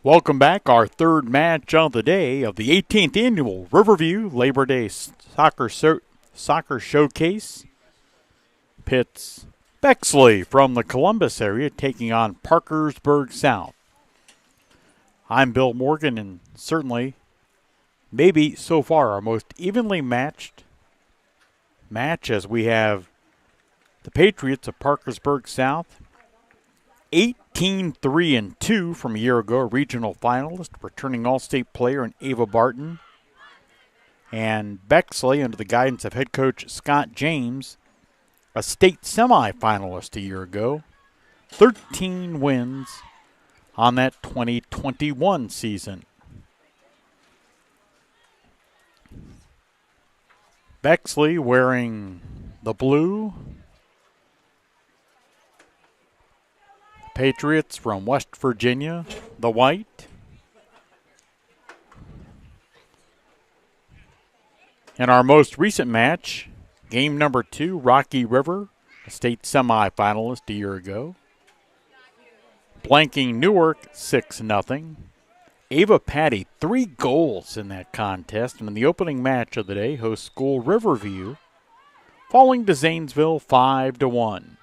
Welcome back. Our third match of the day of the 18th Annual Riverview Labor Day Soccer Showcase pits Bexley from the Columbus area taking on Parkersburg South. I'm Bill Morgan, and certainly, maybe so far, our most evenly matched match, as we have the Patriots of Parkersburg South 18-3-2 from a year ago, a regional finalist, returning All-State player in Ava Barton. And Bexley, under the guidance of head coach Scott James, a state semifinalist a year ago. 13 wins on that 2021 season. Bexley wearing the blue. Patriots from West Virginia, the white. In our most recent match, game number 2, Rocky River, a state semifinalist a year ago, blanking Newark 6-0. Ava Patty, 3 goals in that contest, and in the opening match of the day, host school Riverview, falling to Zanesville 5-1.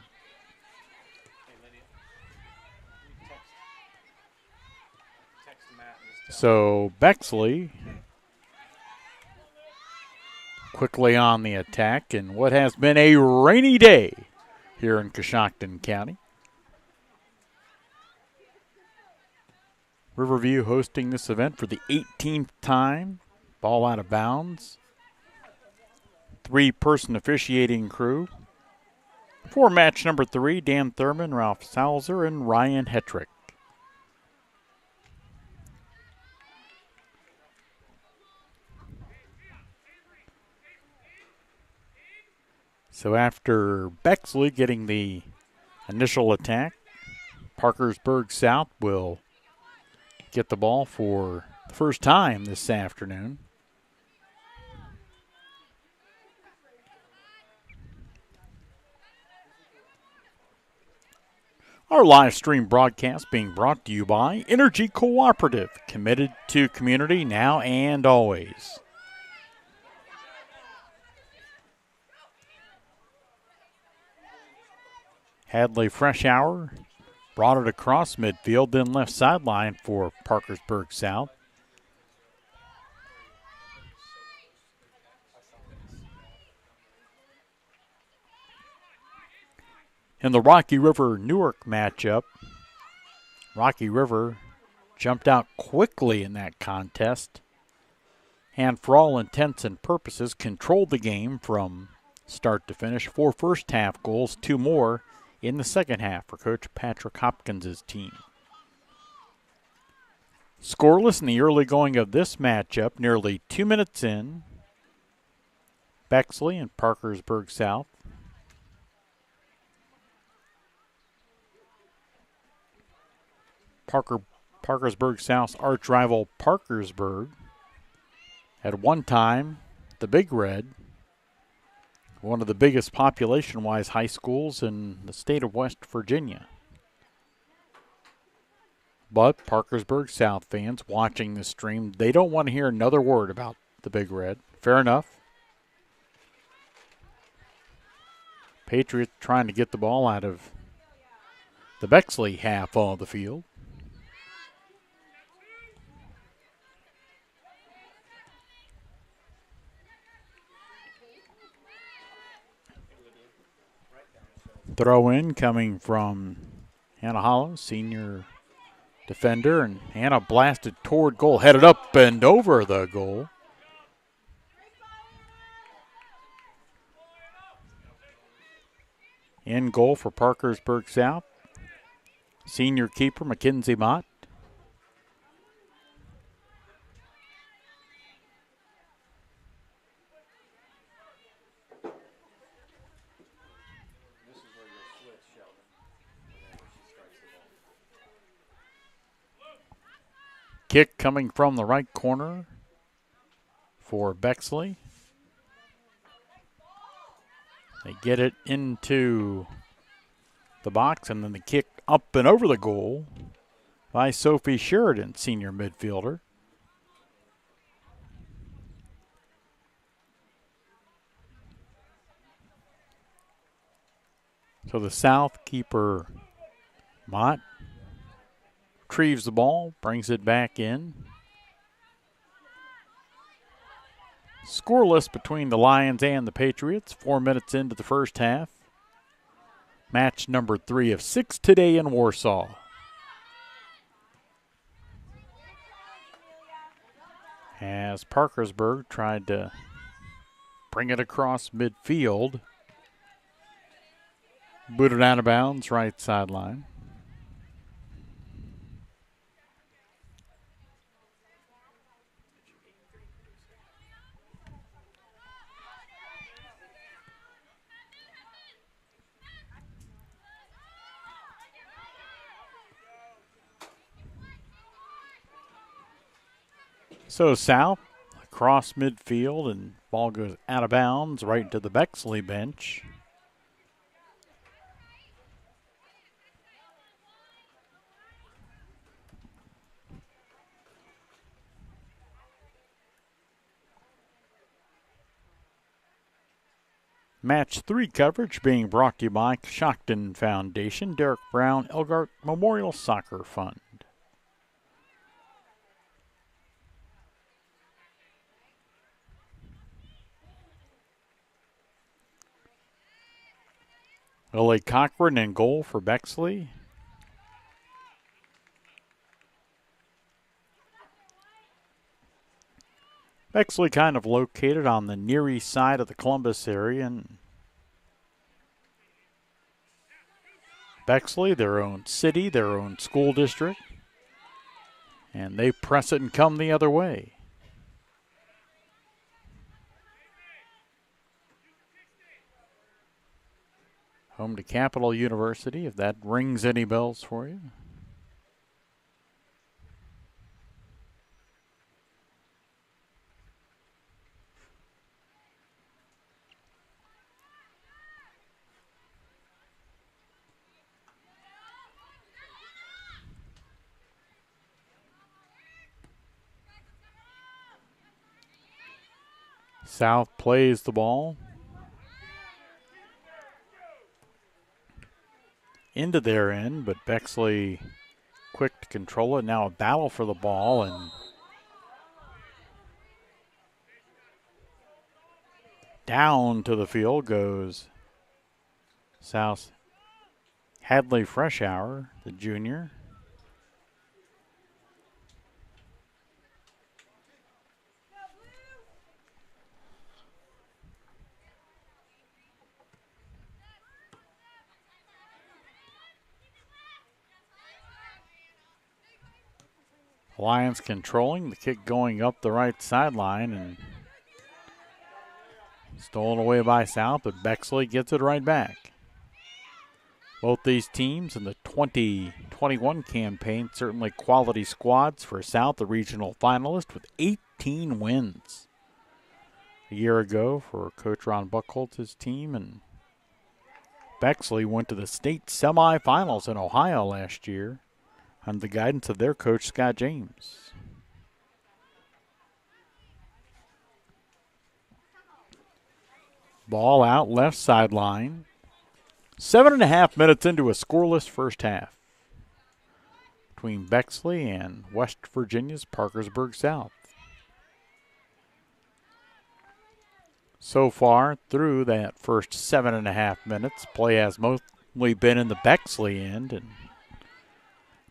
So Bexley quickly on the attack in what has been a rainy day here in Coshocton County. Riverview hosting this event for the 18th time. Ball out of bounds. 3-person officiating crew. For match number 3, Dan Thurman, Ralph Salzer, and Ryan Hetrick. So after Bexley getting the initial attack, Parkersburg South will get the ball for the first time this afternoon. Our live stream broadcast being brought to you by Energy Cooperative, committed to community now and always. Hadley Freshour brought it across midfield, then left sideline for Parkersburg South. In the Rocky River Newark matchup, Rocky River jumped out quickly in that contest and for all intents and purposes controlled the game from start to finish. 4 first-half goals, 2 more in the second half for Coach Patrick Hopkins' team. Scoreless in the early going of this matchup, nearly 2 minutes in. Bexley and Parkersburg South. Parkersburg South's arch rival Parkersburg, at one time the Big Red, one of the biggest population-wise high schools in the state of West Virginia. But Parkersburg South fans watching the stream, they don't want to hear another word about the Big Red. Fair enough. Patriots trying to get the ball out of the Bexley half of the field. Throw in coming from Hannah Hollow, senior defender, and Hannah blasted toward goal, headed up and over the goal. In goal for Parkersburg South, senior keeper Mackenzie Mott. Kick coming from the right corner for Bexley. They get it into the box, and then the kick up and over the goal by Sophie Sheridan, senior midfielder. So the South keeper, Mott, retrieves the ball, brings it back in. Scoreless between the Lions and the Patriots, 4 minutes into the first half. Match number 3 of 6 today in Warsaw. As Parkersburg tried to bring it across midfield. Booted out of bounds, right sideline. So South across midfield, and ball goes out of bounds right into the Bexley bench. Match 3 coverage being brought to you by Shockton Foundation, Derek Brown Elgart Memorial Soccer Fund. Lily Cochran in goal for Bexley. Bexley kind of located on the near east side of the Columbus area, and Bexley, their own city, their own school district, and they press it and come the other way. Home to Capital University, if that rings any bells for you. South plays the ball into their end, but Bexley quick to control it. Now a battle for the ball, and down to the field goes South Hadley Freshour, the junior. Lions controlling, the kick going up the right sideline, and stolen away by South, but Bexley gets it right back. Both these teams in the 2021 campaign, certainly quality squads for South, the regional finalist with 18 wins a year ago for Coach Ron Buchholz's team, and Bexley went to the state semifinals in Ohio last year under the guidance of their coach, Scott James. Ball out left sideline. 7.5 minutes into a scoreless first half between Bexley and West Virginia's Parkersburg South. So far through that first 7.5 minutes, play has mostly been in the Bexley end, and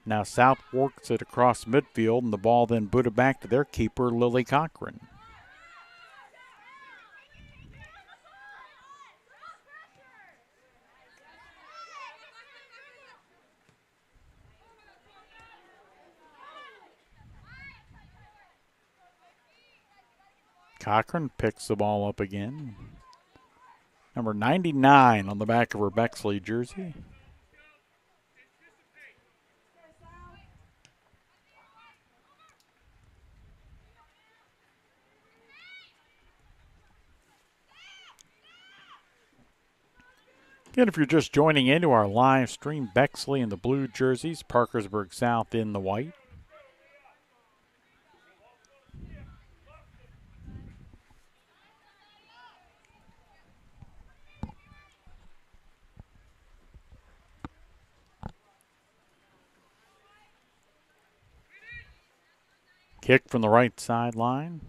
now South works it across midfield, and the ball then booted back to their keeper, Lily Cochran. Cochran picks the ball up again. Number 99 on the back of her Bexley jersey. Again, if you're just joining into our live stream, Bexley in the blue jerseys, Parkersburg South in the white. Kick from the right sideline.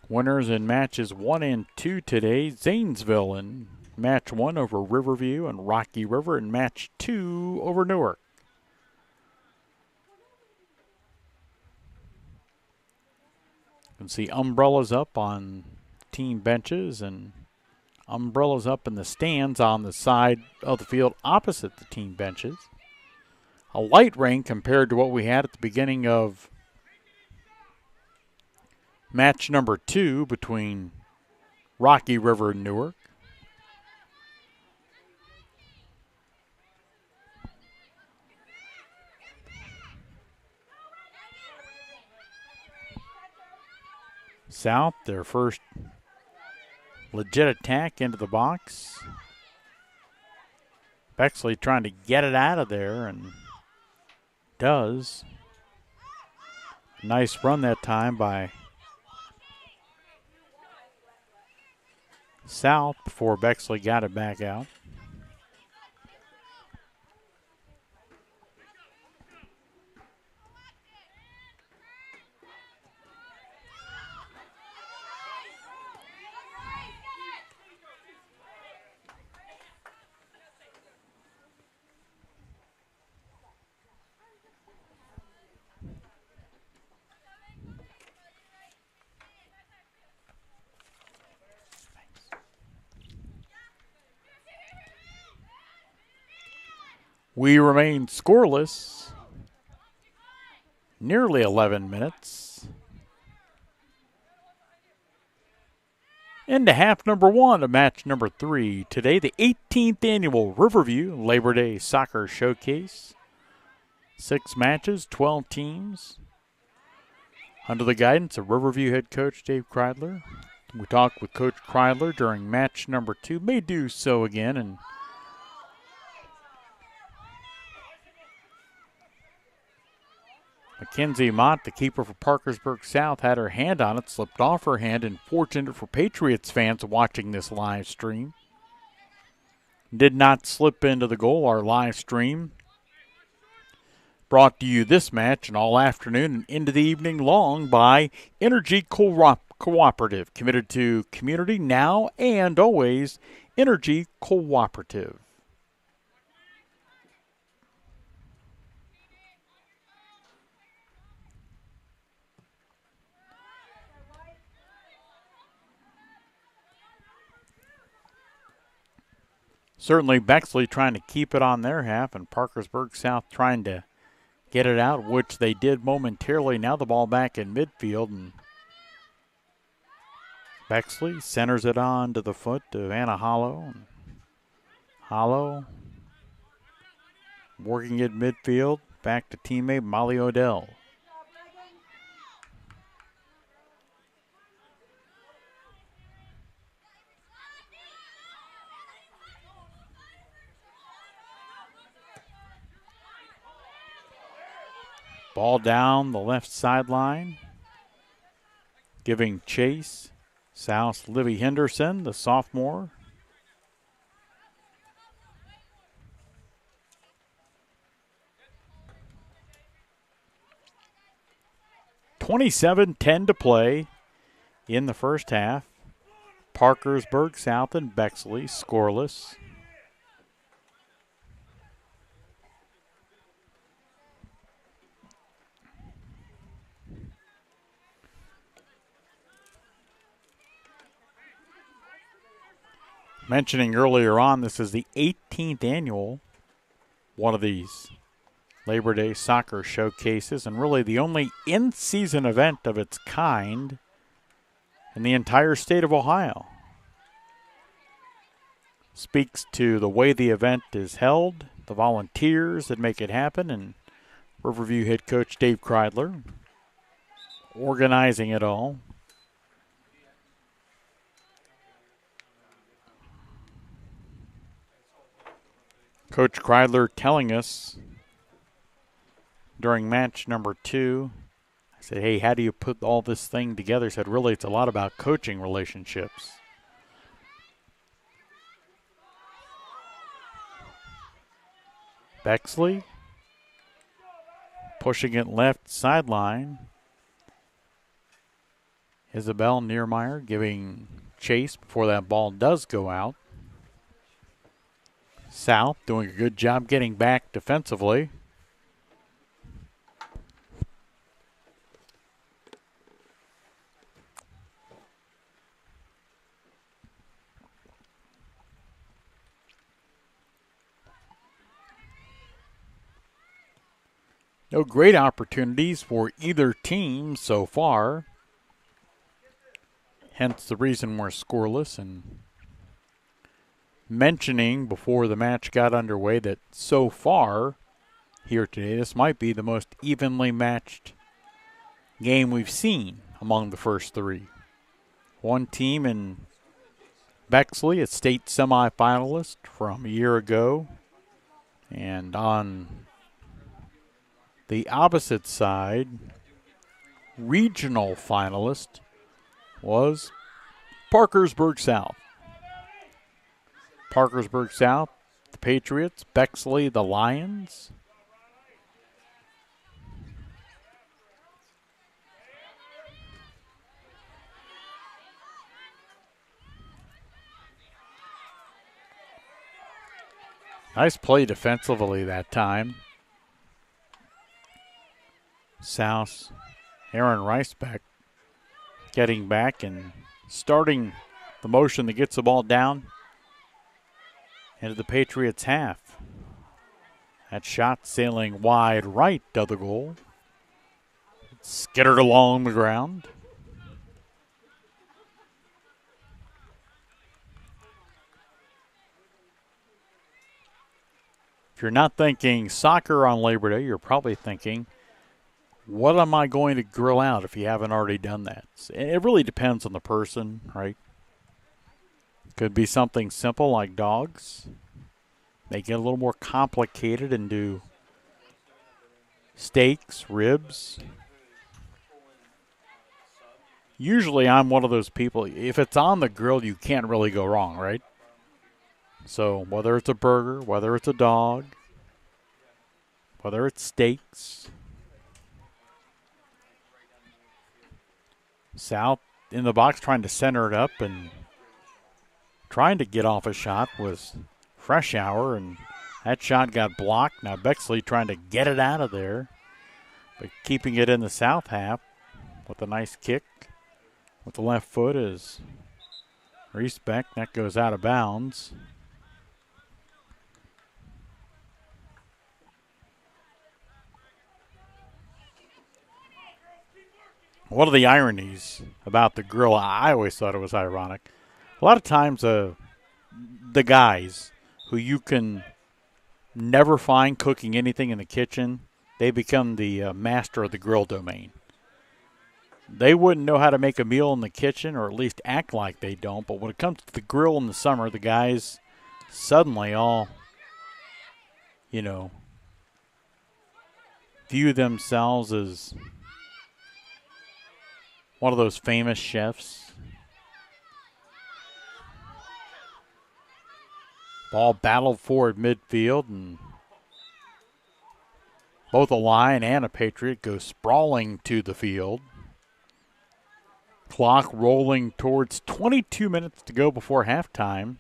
Winners in matches 1 and 2 today. Zanesville in match 1 over Riverview and Rocky River in match 2 over Newark. You can see umbrellas up on team benches and umbrellas up in the stands on the side of the field opposite the team benches. A light rain compared to what we had at the beginning of match number 2 between Rocky River and Newark. South, their first legit attack into the box. Bexley trying to get it out of there and does. Nice run that time by South before Bexley got it back out. We remain scoreless. Nearly 11 minutes. Into half number 1 of match number 3. Today, the 18th annual Riverview Labor Day Soccer Showcase. 6 matches, 12 teams. Under the guidance of Riverview head coach Dave Kreidler. We talked with Coach Kreidler during match number 2. May do so again, and Mackenzie Mott, the keeper for Parkersburg South, had her hand on it, slipped off her hand, and fortunate for Patriots fans watching this live stream, did not slip into the goal. Our live stream brought to you this match and all afternoon and into the evening long by Energy Cooperative, committed to community now and always. Energy Cooperative. Certainly Bexley trying to keep it on their half, and Parkersburg South trying to get it out, which they did momentarily. Now the ball back in midfield, and Bexley centers it on to the foot of Anna Hollow. Hollow working at midfield, back to teammate Molly Odell. Ball down the left sideline, giving chase. South Livy Henderson, the sophomore. (27-10) to play in the first half. Parkersburg South and Bexley scoreless. Mentioning earlier on, this is the 18th annual one of these Labor Day soccer showcases, and really the only in-season event of its kind in the entire state of Ohio. Speaks to the way the event is held, the volunteers that make it happen, and Riverview head coach Dave Kreidler organizing it all. Coach Kreidler telling us during match number 2, I said, hey, how do you put all this thing together? He said, really, it's a lot about coaching relationships. Bexley pushing it left sideline. Isabel Niermeyer giving chase before that ball does go out. South doing a good job getting back defensively. No great opportunities for either team so far. Hence the reason we're scoreless, and mentioning before the match got underway that so far here today, this might be the most evenly matched game we've seen among the first 3. One team in Bexley, a state semifinalist from a year ago, and on the opposite side, regional finalist was Parkersburg South. Parkersburg South, the Patriots. Bexley, the Lions. Nice play defensively that time. South, Aaron Reisbeck getting back and starting the motion that gets the ball down into the Patriots' half. That shot sailing wide right of the goal. Skittered along the ground. If you're not thinking soccer on Labor Day, you're probably thinking, what am I going to grill out if you haven't already done that? It really depends on the person, right? Could be something simple like dogs. They get a little more complicated and do steaks, ribs. Usually I'm one of those people, if it's on the grill, you can't really go wrong, right? So whether it's a burger, whether it's a dog, whether it's steaks. South in the box trying to center it up and trying to get off a shot was Fresh Hour, and that shot got blocked. Now Bexley trying to get it out of there, but keeping it in the South half with a nice kick with the left foot is Reisbeck. That goes out of bounds. One of the ironies about the grill, I always thought it was ironic. A lot of times the guys who you can never find cooking anything in the kitchen, they become the master of the grill domain. They wouldn't know how to make a meal in the kitchen, or at least act like they don't. But when it comes to the grill in the summer, the guys suddenly all, view themselves as one of those famous chefs. Ball battled forward midfield, and both a Lion and a Patriot go sprawling to the field. Clock rolling towards 22 minutes to go before halftime.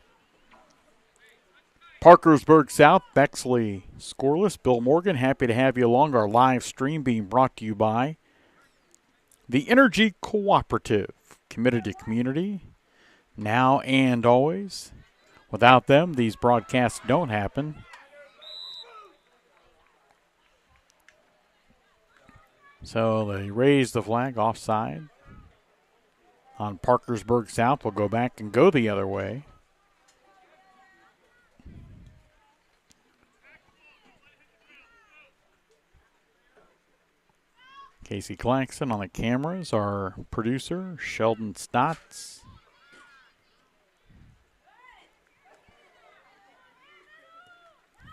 Parkersburg South, Bexley scoreless. Bill Morgan, happy to have you along. Our live stream being brought to you by the Energy Cooperative, committed to community, now and always. Without them, these broadcasts don't happen. So they raise the flag offside on Parkersburg South. Will go back and go the other way. Casey Claxton on the cameras, our producer, Sheldon Stotts.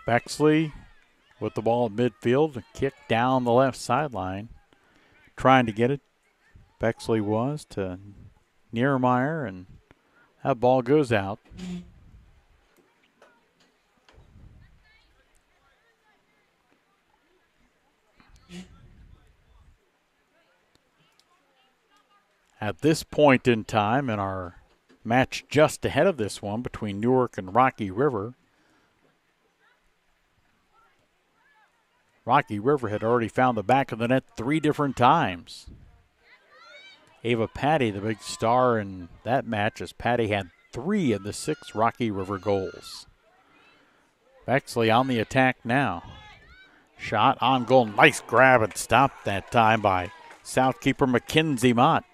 Bexley with the ball at midfield, a kick down the left sideline. Trying to get it, Bexley was, to Niermeyer, and that ball goes out. At this point in time in our match just ahead of this one between Newark and Rocky River, Rocky River had already found the back of the net 3 different times. Ava Patty, the big star in that match, as Patty had 3 of the 6 Rocky River goals. Bexley on the attack now. Shot on goal. Nice grab and stop that time by Southkeeper Mackenzie Mott.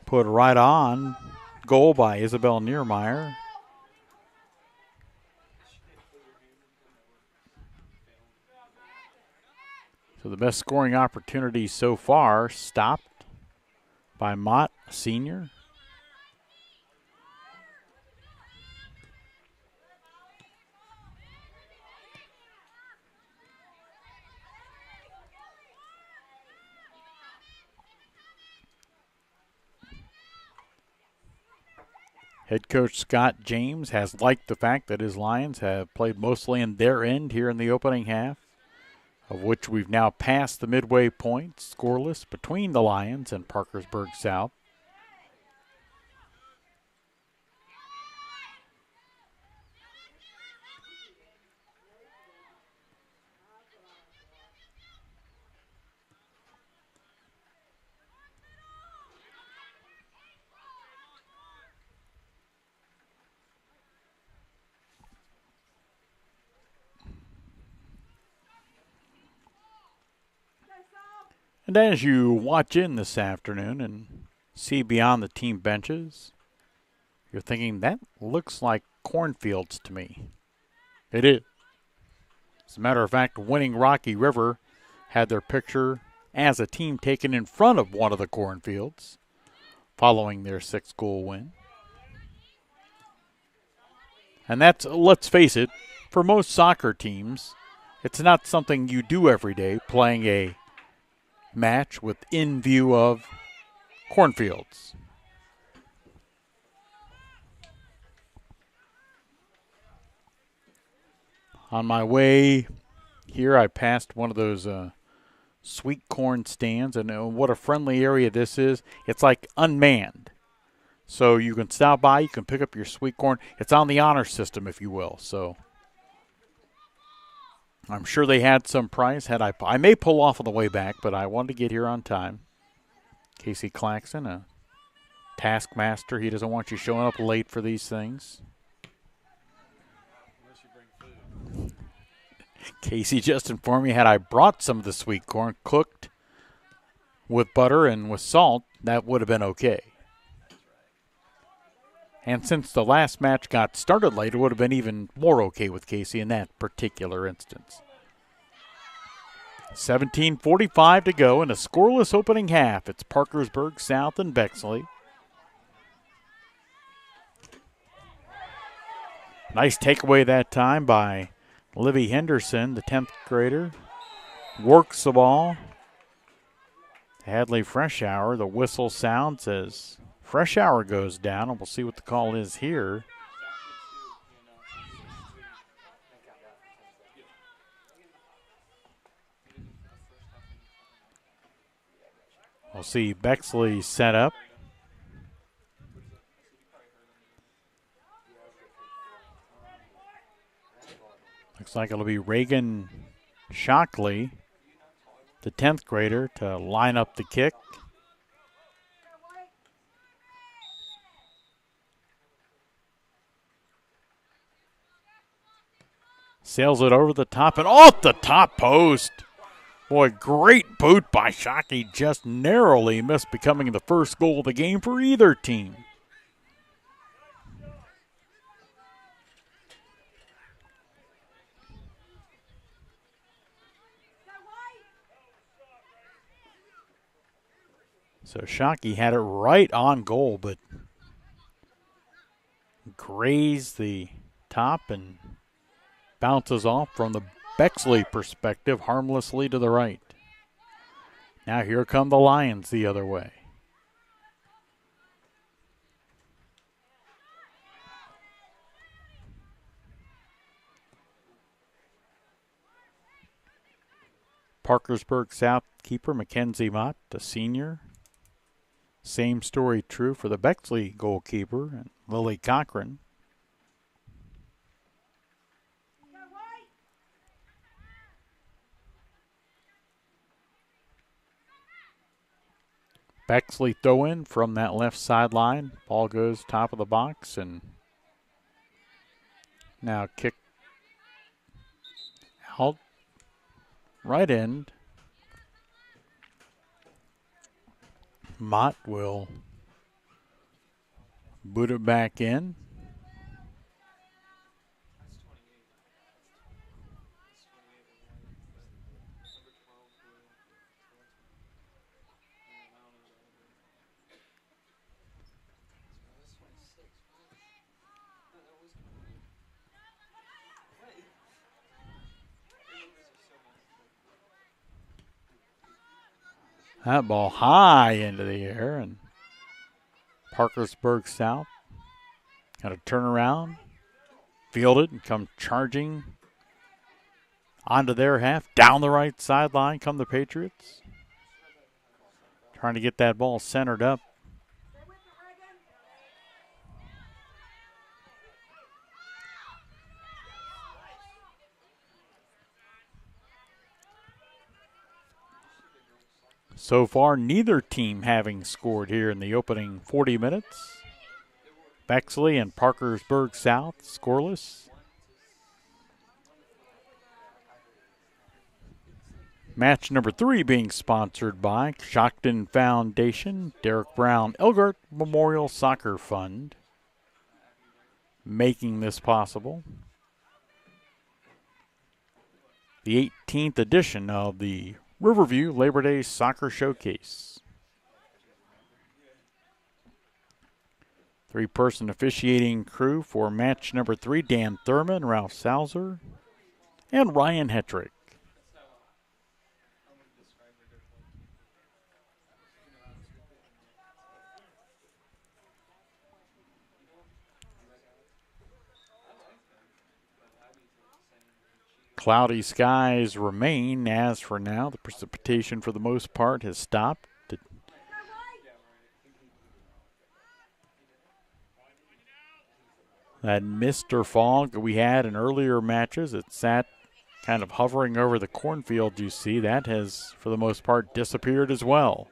Put right on goal by Isabel Niermeyer. So the best scoring opportunity so far stopped by Mott, senior. Head coach Scott James has liked the fact that his Lions have played mostly in their end here in the opening half, of which we've now passed the midway point, scoreless between the Lions and Parkersburg South. And as you watch in this afternoon and see beyond the team benches, you're thinking, that looks like cornfields to me. It is. As a matter of fact, winning Rocky River had their picture as a team taken in front of one of the cornfields following their 6-goal win. And that's, let's face it, for most soccer teams, it's not something you do every day, playing a match within view of cornfields. On my way here, I passed one of those sweet corn stands, and what a friendly area this is. It's like unmanned. So you can stop by, you can pick up your sweet corn. It's on the honor system, if you will. So I'm sure they had some price. I may pull off on the way back, but I wanted to get here on time. Casey Claxton, a taskmaster. He doesn't want you showing up late for these things. Casey just informed me, had I brought some of the sweet corn cooked with butter and with salt, that would have been okay. And since the last match got started late, it would have been even more okay with Casey in that particular instance. 17:45 to go in a scoreless opening half. It's Parkersburg South and Bexley. Nice takeaway that time by Livy Henderson, the 10th grader. Works the ball. Hadley Freshour, the whistle sounds as Freshour goes down, and we'll see what the call is here. We'll see Bexley set up. Looks like it'll be Reagan Shockley, the 10th grader, to line up the kick. Sails it over the top and off the top post. Boy, great boot by Shockey. Just narrowly missed becoming the first goal of the game for either team. So Shockey had it right on goal, but grazed the top and bounces off from the Bexley perspective harmlessly to the right. Now here come the Lions the other way. Parkersburg South keeper Mackenzie Mott, the senior. Same story true for the Bexley goalkeeper, Lily Cochran. Bexley throw in from that left sideline. Ball goes top of the box and now kick out right end. Mott will boot it back in. That ball high into the air, and Parkersburg South got to turn around, field it, and come charging onto their half. Down the right sideline come the Patriots. Trying to get that ball centered up. So far, neither team having scored here in the opening 40 minutes. Bexley and Parkersburg South scoreless. Match number 3 being sponsored by Shockton Foundation, Derek Brown Elgart Memorial Soccer Fund, making this possible. The 18th edition of the Riverview Labor Day Soccer Showcase. 3-person officiating crew for match number 3, Dan Thurman, Ralph Salzer, and Ryan Hetrick. Cloudy skies remain as for now. The precipitation for the most part has stopped. That mist or fog that we had in earlier matches, it sat kind of hovering over the cornfield you see. That has, for the most part, disappeared as well.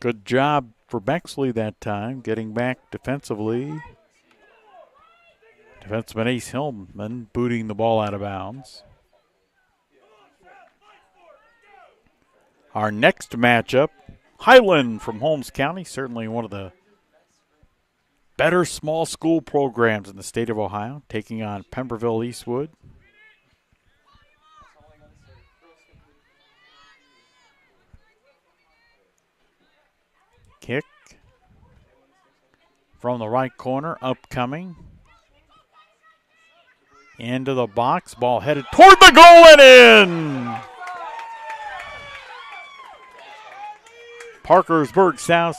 Good job for Bexley that time, getting back defensively. Defenseman Ace Hillman booting the ball out of bounds. Our next matchup, Highland from Holmes County, certainly one of the better small school programs in the state of Ohio, taking on Pemberville Eastwood. Kick from the right corner, upcoming. Into the box, ball headed toward the goal and in! Parkersburg South,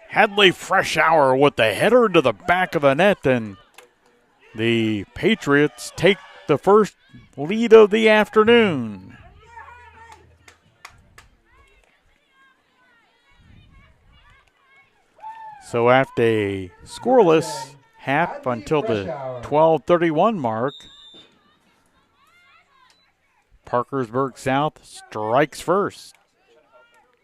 Hadley Freshour with the header to the back of the net, and the Patriots take the first lead of the afternoon. So after a scoreless half until the 12:31 mark, Parkersburg South strikes first.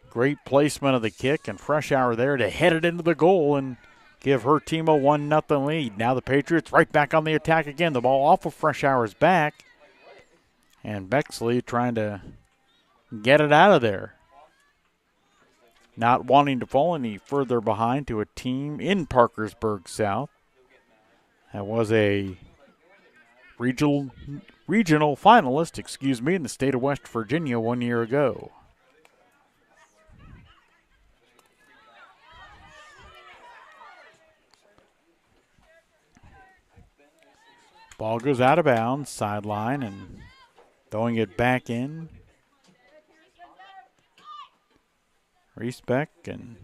Great placement of the kick, and Freshour there to head it into the goal and give her team a 1-0 lead. Now the Patriots right back on the attack again. The ball off of Freshour's back, and Bexley trying to get it out of there. Not wanting to fall any further behind to a team in Parkersburg South. That was a regional regional finalist, in the state of West Virginia 1 year ago. Ball goes out of bounds, sideline, and throwing it back in. Reese Beck, and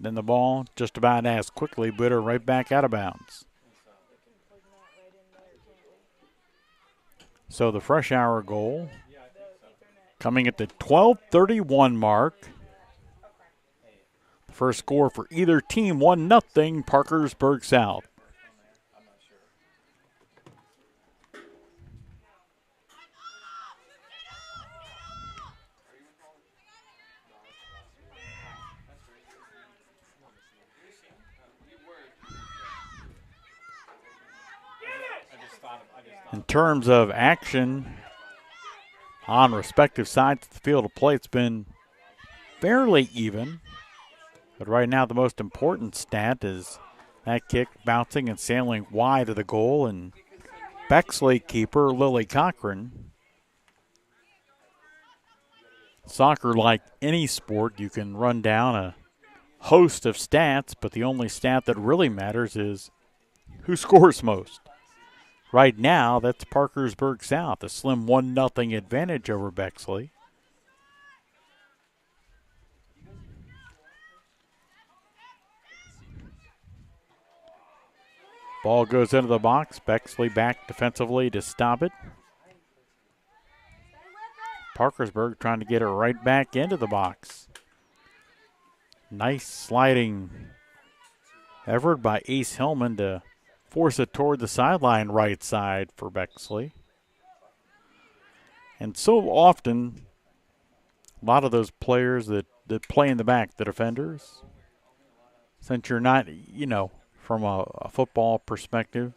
then the ball just about as quickly, but her right back out of bounds. So the Fresh Hour goal coming at the 12:31 mark. The first score for either team, 1-0 Parkersburg South. In terms of action on respective sides of the field of play, it's been fairly even. But right now the most important stat is that kick bouncing and sailing wide of the goal, and Bexley keeper Lily Cochran. Soccer, like any sport, you can run down a host of stats, but the only stat that really matters is who scores most. Right now, that's Parkersburg South, a slim 1-0 advantage over Bexley. Ball goes into the box. Bexley back defensively to stop it. Parkersburg trying to get it right back into the box. Nice sliding effort by Ace Hillman to force it toward the sideline right side for Bexley. And so often, a lot of those players that play in the back, the defenders, since you're not, from a football perspective,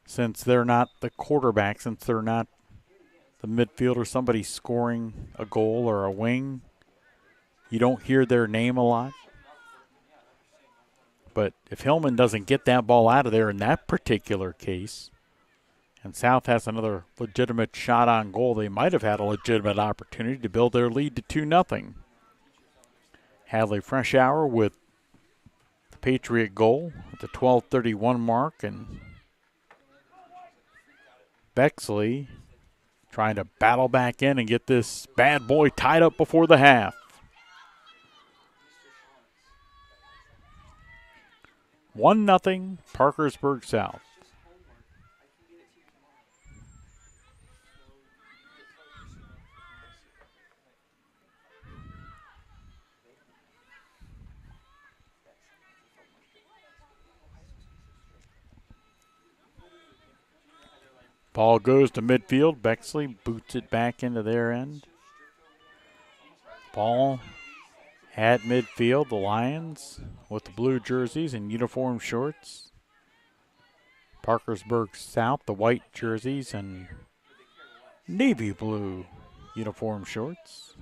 since they're not the quarterback, since they're not the midfielder, somebody scoring a goal or a wing, you don't hear their name a lot. But if Hillman doesn't get that ball out of there in that particular case, and South has another legitimate shot on goal, they might have had a legitimate opportunity to build their lead to 2-0. Hadley Fresh Hour with the Patriot goal at the 12:31 mark, and Bexley trying to battle back in and get this bad boy tied up before the half. 1-0 Parkersburg South. Ball goes to midfield. Bexley boots it back into their end. Ball at midfield, the Lions with the blue jerseys and uniform shorts. Parkersburg South, the white jerseys and navy blue uniform shorts.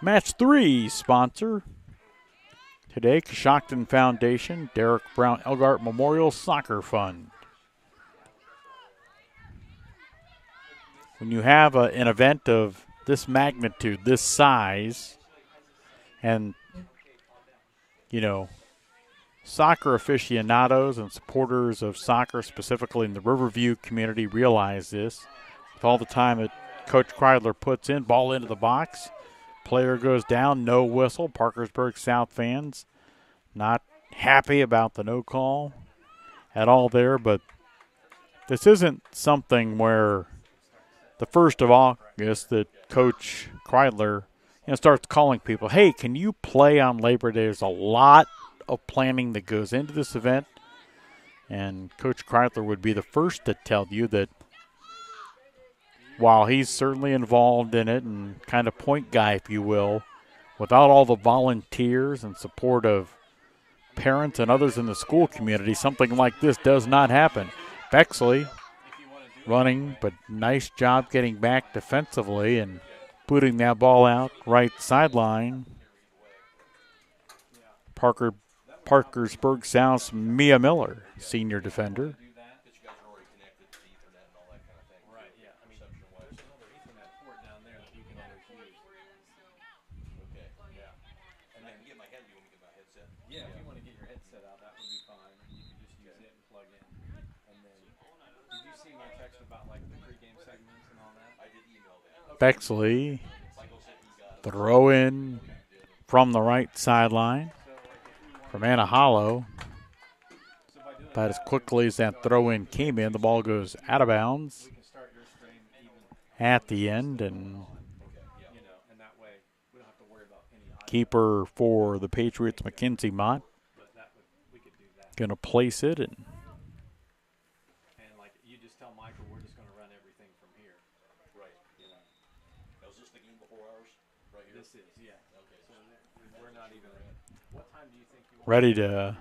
Match 3 sponsor today, Coshocton Foundation, Derek Brown Elgart Memorial Soccer Fund. When you have an event of this magnitude, this size, and, soccer aficionados and supporters of soccer, specifically in the Riverview community, realize this. With all the time that Coach Kreidler puts in, ball into the box, player goes down, no whistle. Parkersburg South fans not happy about the no call at all there, but this isn't something where the 1st of August that Coach Kreidler starts calling people, hey, can you play on Labor Day? There's a lot of planning that goes into this event, and Coach Kreidler would be the first to tell you that while he's certainly involved in it and kind of point guy, if you will, without all the volunteers and support of parents and others in the school community, something like this does not happen. Bexley running, but nice job getting back defensively and putting that ball out right sideline. Parkersburg South's Mia Miller, senior defender. Bexley, throw in from the right sideline from Anna Hollow. But as quickly as that throw in came in, the ball goes out of bounds at the end, and keeper for the Patriots, Mackenzie Mott, going to place it. And like you just tell Michael, we're just going to run everything from here. Right. You know. Now, is this the game before ours? Right here? This is, yeah. Okay. So we're not even. What time do you think you want ready to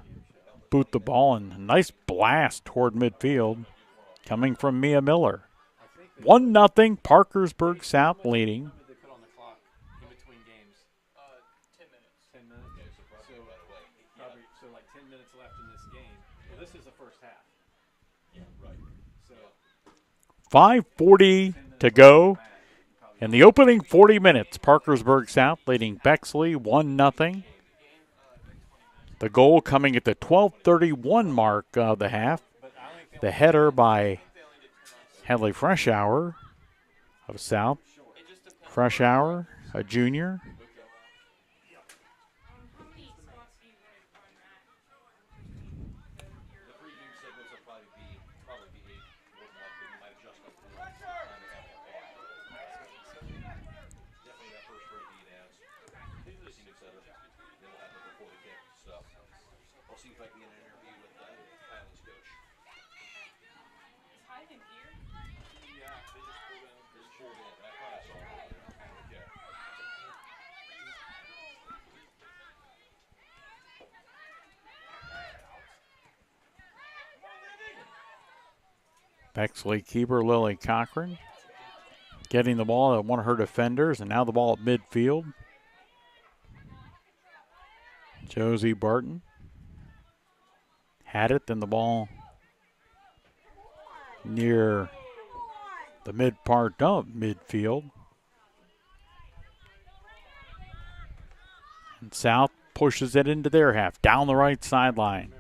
boot the ball, and a nice blast toward midfield coming from Mia Miller. 1-0 Parkersburg South leading. So like 10 minutes left in this game. Well, this is the first half. Yeah, right. So 5:40 to go. In the opening 40 minutes, Parkersburg South leading Bexley 1-0. The goal coming at the 12:31 mark of the half. The header by Hadley Freshour of South. Freshour, a junior. Bexley keeper Lily Cochran getting the ball at one of her defenders, and now the ball at midfield. Josie Barton had it, then the ball near the mid part of midfield. And South pushes it into their half, down the right sideline.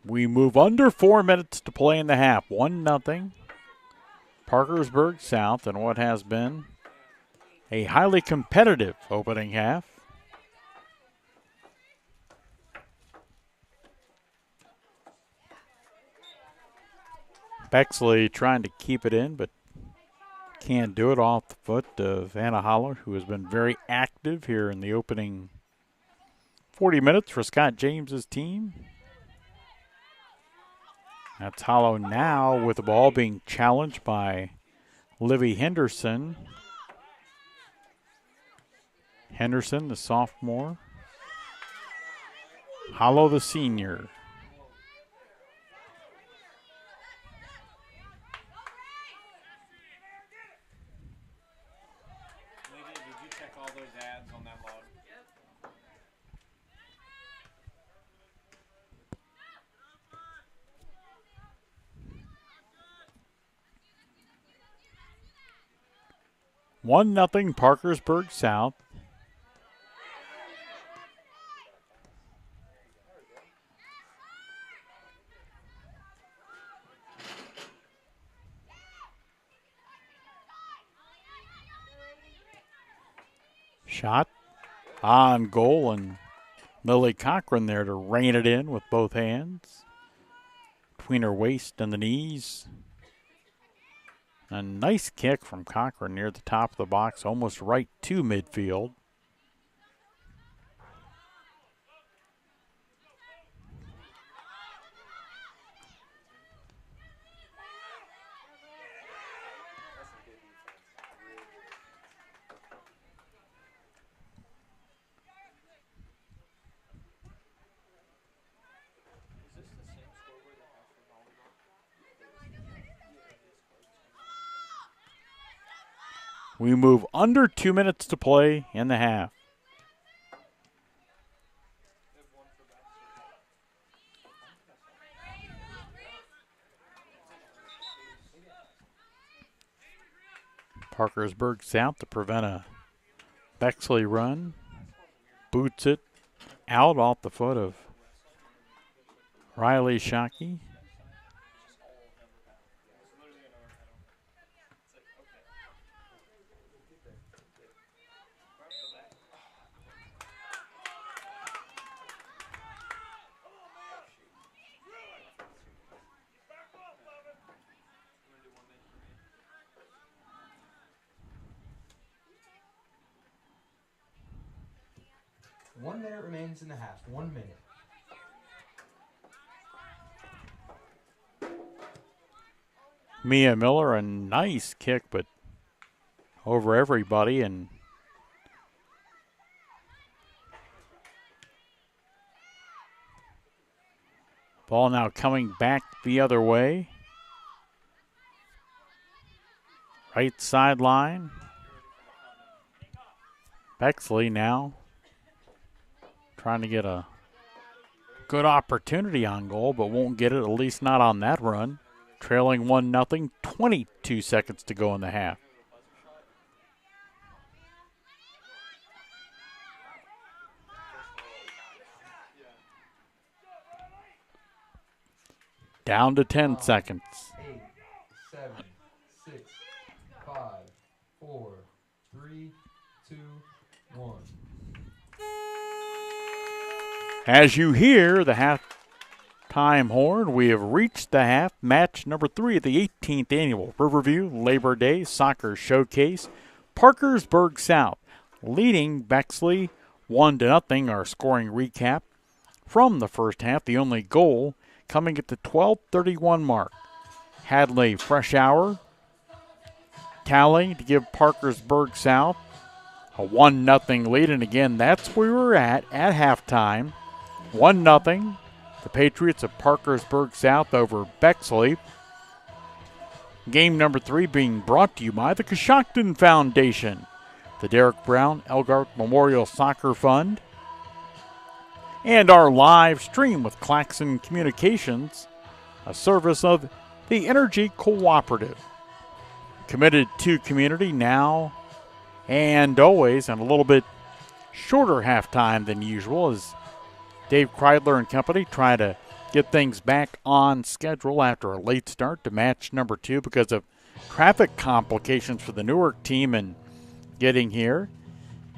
We move under 4 minutes to play in the half. 1-0. Parkersburg South in what has been a highly competitive opening half. Bexley trying to keep it in, but can't do it off the foot of Anna Holler, who has been very active here in the opening 40 minutes for Scott James's team. That's Hollow now with the ball being challenged by Livy Henderson. Henderson, the sophomore. Hollow, the senior. Did you check all those ads on that log? One nothing Parkersburg South. Shot on goal, and Lily Cochran there to rein it in with both hands between her waist and the knees. A nice kick from Cochran near the top of the box, almost right to midfield. We move under 2 minutes to play in the half. Parkersburg South to prevent a Bexley run. Boots it out off the foot of Riley Shockey. One minute remains in the half. 1 minute. Mia Miller, a nice kick, but over everybody, and ball now coming back the other way. Right sideline. Bexley now trying to get a good opportunity on goal, but won't get it, at least not on that run. Trailing 1-0, 22 seconds to go in the half. Down to 10 seconds. 8, 7, 6, 5, 4, 3, 2, 1. As you hear the halftime horn, we have reached the half. Match number 3 of the 18th Annual Riverview Labor Day Soccer Showcase. Parkersburg South leading Bexley 1-0. Our scoring recap from the first half. The only goal coming at the 12:31 mark. Hadley Fresh Hour tally to give Parkersburg South a 1-0 lead. And again, that's where we're at halftime. 1-0. The Patriots of Parkersburg South over Bexley. Game number 3 being brought to you by the Coshocton Foundation, the Derek Brown Elgart Memorial Soccer Fund, and our live stream with Claxon Communications, a service of the Energy Cooperative. Committed to community now and always, and a little bit shorter halftime than usual as Dave Kreidler and company try to get things back on schedule after a late start to match number 2 because of traffic complications for the Newark team and getting here.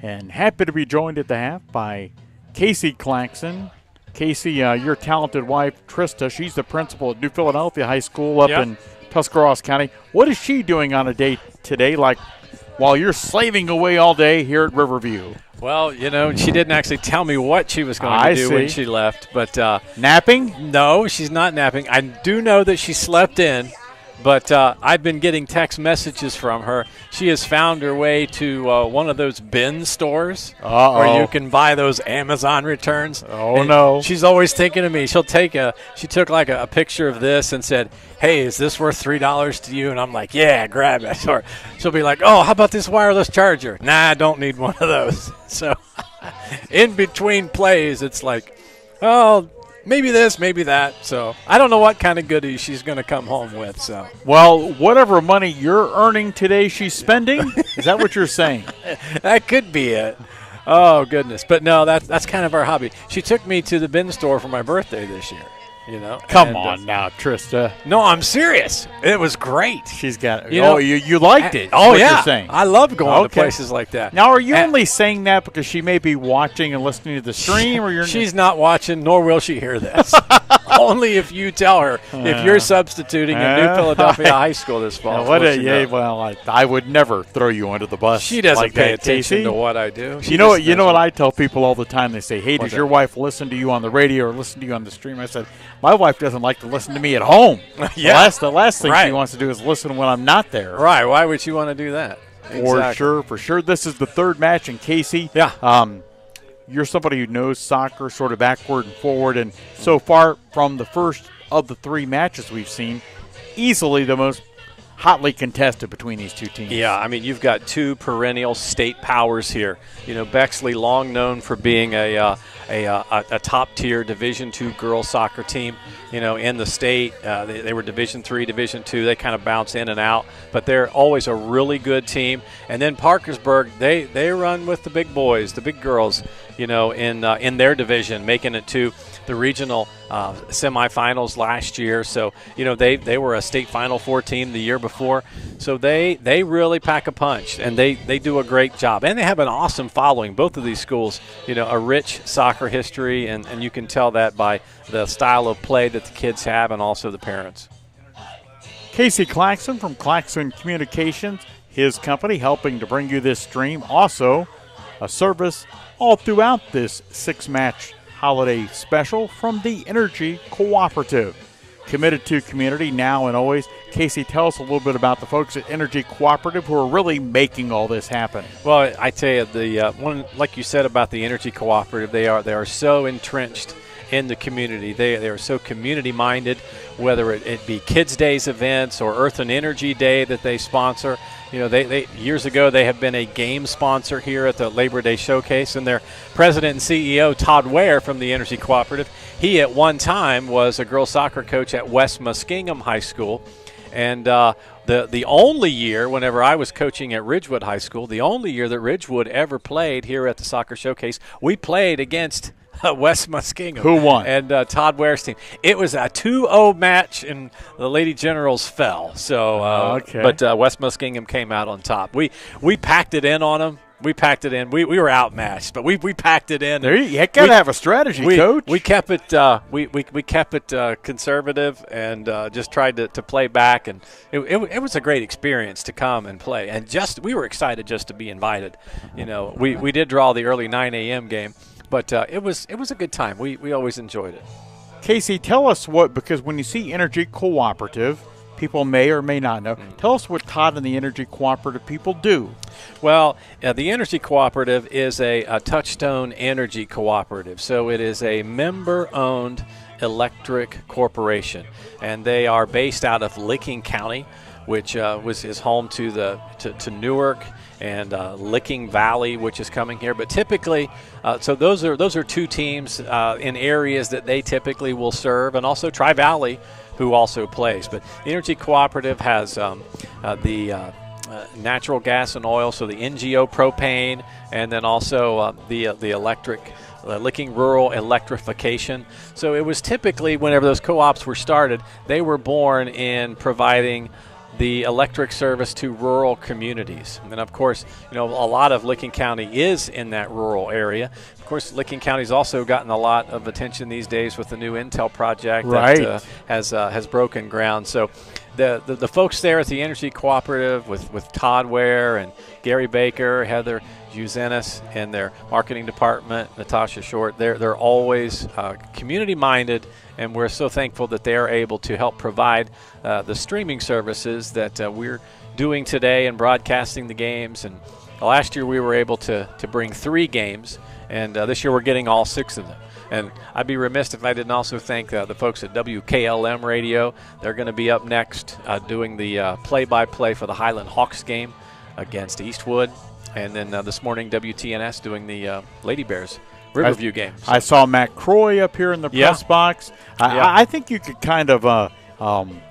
And happy to be joined at the half by Casey Claxon. Casey, your talented wife, Trista, she's the principal at New Philadelphia High School up in Tuscarawas County. What is she doing on a day today, like while you're slaving away all day here at Riverview? Well, you know, she didn't actually tell me what she was going to do when she left. But napping? No, she's not napping. I do know that she slept in, but I've been getting text messages from her. She has found her way to one of those bin stores where you can buy those Amazon returns. Oh, and no. She's always thinking of me. She took like a picture of this and said, hey, is this worth $3 to you? And I'm like, yeah, grab it. Or she'll be like, oh, how about this wireless charger? Nah, I don't need one of those. So in between plays, it's like, oh, maybe this, maybe that. So I don't know what kind of goodies she's going to come home with. So, well, whatever money you're earning today, she's spending. Is that what you're saying? That could be it. Oh goodness, but no, that's kind of our hobby. She took me to the bin store for my birthday this year. You know, come on now, Trista. No, I'm serious. It was great. She's got. You liked it. Oh what yeah, you're saying. I love going to places like that. Now, are you only saying that because she may be watching and listening to the stream, or you're? She's not watching, nor will she hear this. Only if you tell her. If you're substituting in New Philadelphia High School this fall. I would never throw you under the bus. She doesn't like pay that, attention Casey. to what I do. You know what I tell people all the time. They say, "Hey, does your wife listen to you on the radio or listen to you on the stream?" I said, "My wife doesn't like to listen to me at home. Yeah. The last thing she wants to do is listen when I'm not there." Right. Why would you want to do that? Exactly. For sure. This is the third match, and Casey, you're somebody who knows soccer sort of backward and forward, and so far from the first of the 3 matches we've seen, easily the most hotly contested between these two teams. Yeah, I mean, you've got two perennial state powers here. You know, Bexley, long known for being a top-tier Division II girls soccer team, you know, in the state. They were Division III, Division II. They kind of bounce in and out, but they're always a really good team. And then Parkersburg, they run with the big boys, the big girls, you know, in their division, making it to the regional semifinals last year. So, you know, they were a state Final Four team the year before. So they really pack a punch, and they do a great job. And they have an awesome following, both of these schools, you know, a rich soccer history, and you can tell that by the style of play that the kids have and also the parents. Casey Claxton from Claxton Communications, his company helping to bring you this stream. Also, a service all throughout this 6-match holiday special from the Energy Cooperative. Committed to community now and always. Casey, tell us a little bit about the folks at Energy Cooperative who are really making all this happen. Well, I tell you, the one, like you said about the Energy Cooperative, they are so entrenched in the community. They are so community-minded, whether it be Kids Days events or Earth and Energy Day that they sponsor. You know, they years ago they have been a game sponsor here at the Labor Day Showcase, and their president and CEO, Todd Ware from the Energy Cooperative, he at one time was a girls soccer coach at West Muskingum High School. And the only year, whenever I was coaching at Ridgewood High School, the only year that Ridgewood ever played here at the Soccer Showcase, we played against West Muskingum. Who won? And Todd Ware's team. It was a 2-0 match, and the Lady Generals fell. So, okay. But West Muskingum came out on top. We packed it in on them. We packed it in. We were outmatched, but we packed it in. There you got to have a strategy, Coach. We kept it. We kept it conservative and just tried to play back, and it was a great experience to come and play. And we were excited just to be invited. You know, we did draw the early 9 a.m. game, but it was a good time. We always enjoyed it. Casey, tell us because when you see Energy Cooperative, people may or may not know. Tell us what Todd and the Energy Cooperative people do. Well, the Energy Cooperative is a Touchstone Energy Cooperative. So it is a member-owned electric corporation, and they are based out of Licking County, which is home to Newark and Licking Valley, which is coming here. But typically, so those are two teams in areas that they typically will serve, and also Tri-Valley, who also plays. But the Energy Cooperative has the natural gas and oil, so the NGO propane, and then also the electric, Licking Rural Electrification. So it was typically, whenever those co-ops were started, they were born in providing the electric service to rural communities. And of course, you know, a lot of Licking County is in that rural area. Of course, Licking County's also gotten a lot of attention these days with the new Intel project that has broken ground. So the folks there at the Energy Cooperative with Todd Ware and Gary Baker, Heather Uzenis, and their marketing department, Natasha Short, they're always community-minded, and we're so thankful that they're able to help provide the streaming services that we're doing today and broadcasting the games. And last year we were able to bring 3 games, and this year we're getting all 6 of them. And I'd be remiss if I didn't also thank the folks at WKLM Radio. They're going to be up next doing the play-by-play for the Highland Hawks game against Eastwood. And then this morning, WTNS doing the Lady Bears Riverview game. So. I saw Matt Croy up here in the press box. I think you could kind of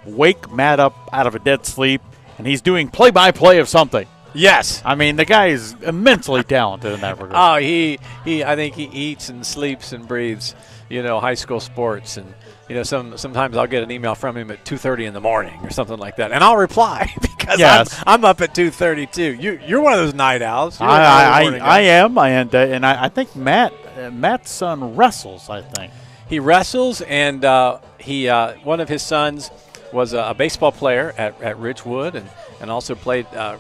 wake Matt up out of a dead sleep, and he's doing play-by-play of something. Yes. I mean, the guy is immensely talented in that regard. Oh, I think he eats and sleeps and breathes, you know, high school sports. And, you know, sometimes I'll get an email from him at 2:30 in the morning or something like that, and I'll reply because I'm up at 2:30 too. You're one of those night owls. I am, and I think Matt's son wrestles. I think he wrestles, and he one of his sons was a baseball player at Ridgewood, and also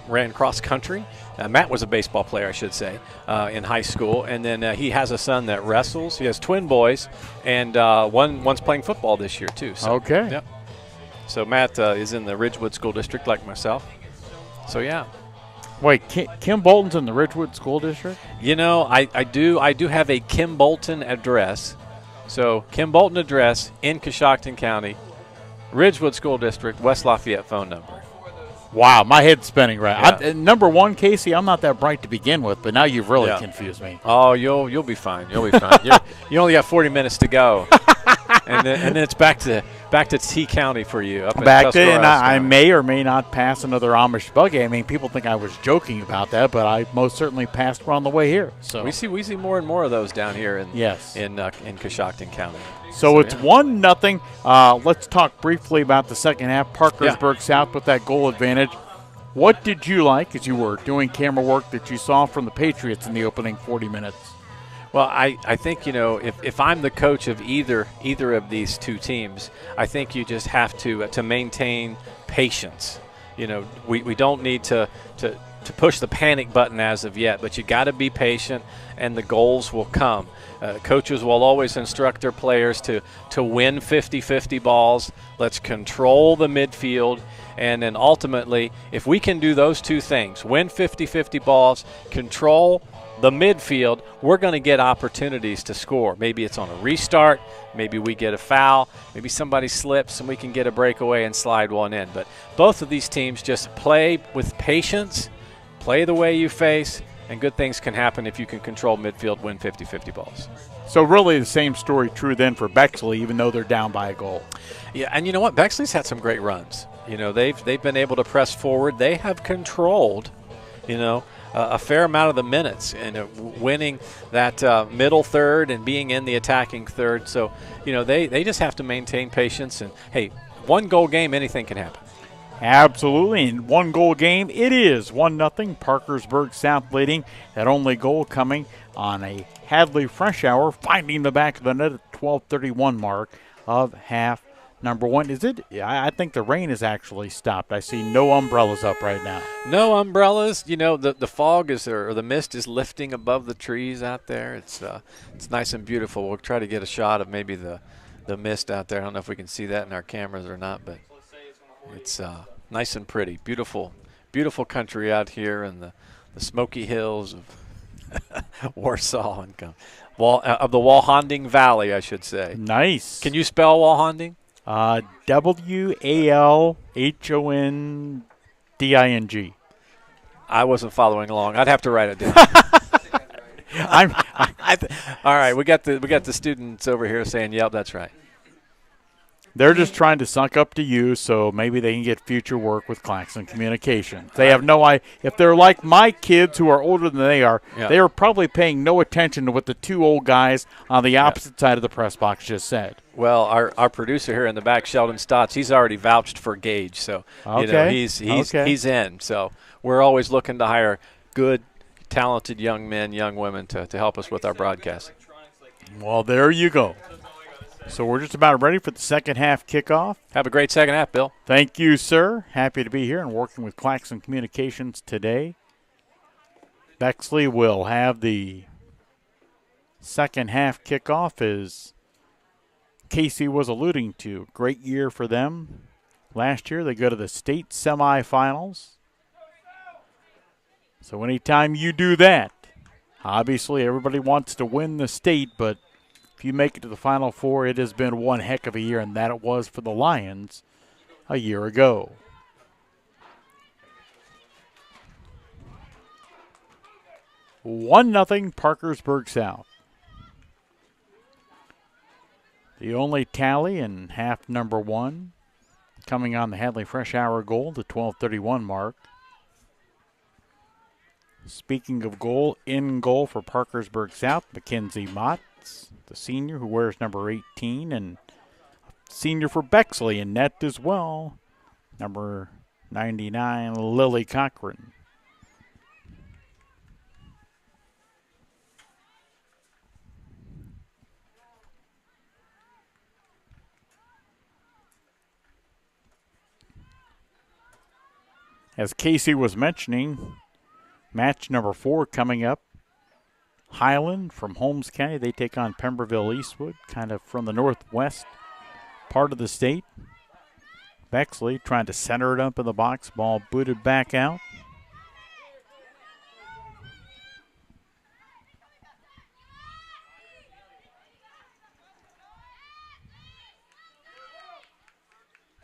ran cross country. Matt was a baseball player, I should say, in high school. And then he has a son that wrestles. He has twin boys, and one's playing football this year too. So, okay. Yep. So Matt is in the Ridgewood School District like myself. So yeah. Wait, Kim Bolton's in the Ridgewood School District? You know, I do have a Kim Bolton address. So Kim Bolton address in Coshocton County, Ridgewood School District, West Lafayette phone number. Wow, my head's spinning right. Yeah. Number one, Casey, I'm not that bright to begin with, but now you've really Yeah. confused me. Oh, you'll be fine. You'll be fine. You only got 40 minutes to go, and then it's back to T County for you. Up in Back to, Tuscarawas and I County. may or may not pass another Amish buggy. I mean, people think I was joking about that, but I most certainly passed one on the way here. So We see more and more of those down here in Yes. in Coshocton County. So it's yeah. 1-0. Let's talk briefly about the second half. Parkersburg South with that goal advantage. What did you like as you were doing camera work that you saw from the Patriots in the opening 40 minutes? Well, I think, if I'm the coach of either of these two teams, I think you just have to maintain patience. We don't need to push the panic button as of yet, but you got to be patient, and the goals will come. Coaches will always instruct their players to win 50-50 balls. Let's control the midfield, and then ultimately, if we can do those two things, win 50-50 balls, control the midfield, we're going to get opportunities to score. Maybe it's on a restart. Maybe we get a foul. Maybe somebody slips and we can get a breakaway and slide one in. But both of these teams just play with patience, play the way you face, and good things can happen if you can control midfield, win 50-50 balls. So really the same story true then for Bexley, even though they're down by a goal. Yeah, and you know what? Bexley's had some great runs. They've been able to press forward. They have controlled, a fair amount of the minutes and winning that middle third and being in the attacking third. So, they just have to maintain patience. And, hey, one-goal game, anything can happen. Absolutely. In one-goal game, it is 1-0. Parkersburg South leading. That only goal coming on a Hadley Fresh Hour, finding the back of the net at 12:31 mark of half number one. Is it? Yeah, I think the rain has actually stopped. I see no umbrellas up right now. No umbrellas. The fog or the mist is lifting above the trees out there. It's nice and beautiful. We'll try to get a shot of maybe the mist out there. I don't know if we can see that in our cameras or not, but it's nice and pretty. Beautiful country out here in the Smoky Hills of Warsaw and of the Walhonding Valley, I should say. Nice. Can you spell Walhonding? Walhonding. I wasn't following along. I'd have to write it down. All right, we got the students over here saying, "Yep, that's right." They're just trying to suck up to you, so maybe they can get future work with Claxon Communications. They have no idea. If they're like my kids who are older than they are probably paying no attention to what the two old guys on the opposite side of the press box just said. Well, our producer here in the back, Sheldon Stotts, he's already vouched for Gage, so he's in. So we're always looking to hire good, talented young men, young women to help us with our broadcast. Well, there you go. So we're just about ready for the second half kickoff. Have a great second half, Bill. Thank you, sir. Happy to be here and working with Claxon Communications today. Bexley will have the second half kickoff, as Casey was alluding to. Great year for them. Last year they go to the state semifinals. So anytime you do that, obviously everybody wants to win the state, but if you make it to the Final Four, it has been one heck of a year, and that it was for the Lions a year ago. $1-0 Parkersburg South. The only tally in half number one coming on the Hadley Fresh Hour goal, the 12:31 mark. Speaking of goal, in goal for Parkersburg South, Mackenzie Mott, the senior who wears number 18, and senior for Bexley in net as well, number 99, Lily Cochran. As Casey was mentioning, match number 4 coming up. Highland from Holmes County, they take on Pemberville Eastwood, kind of from the northwest part of the state. Bexley trying to center it up in the box, ball booted back out.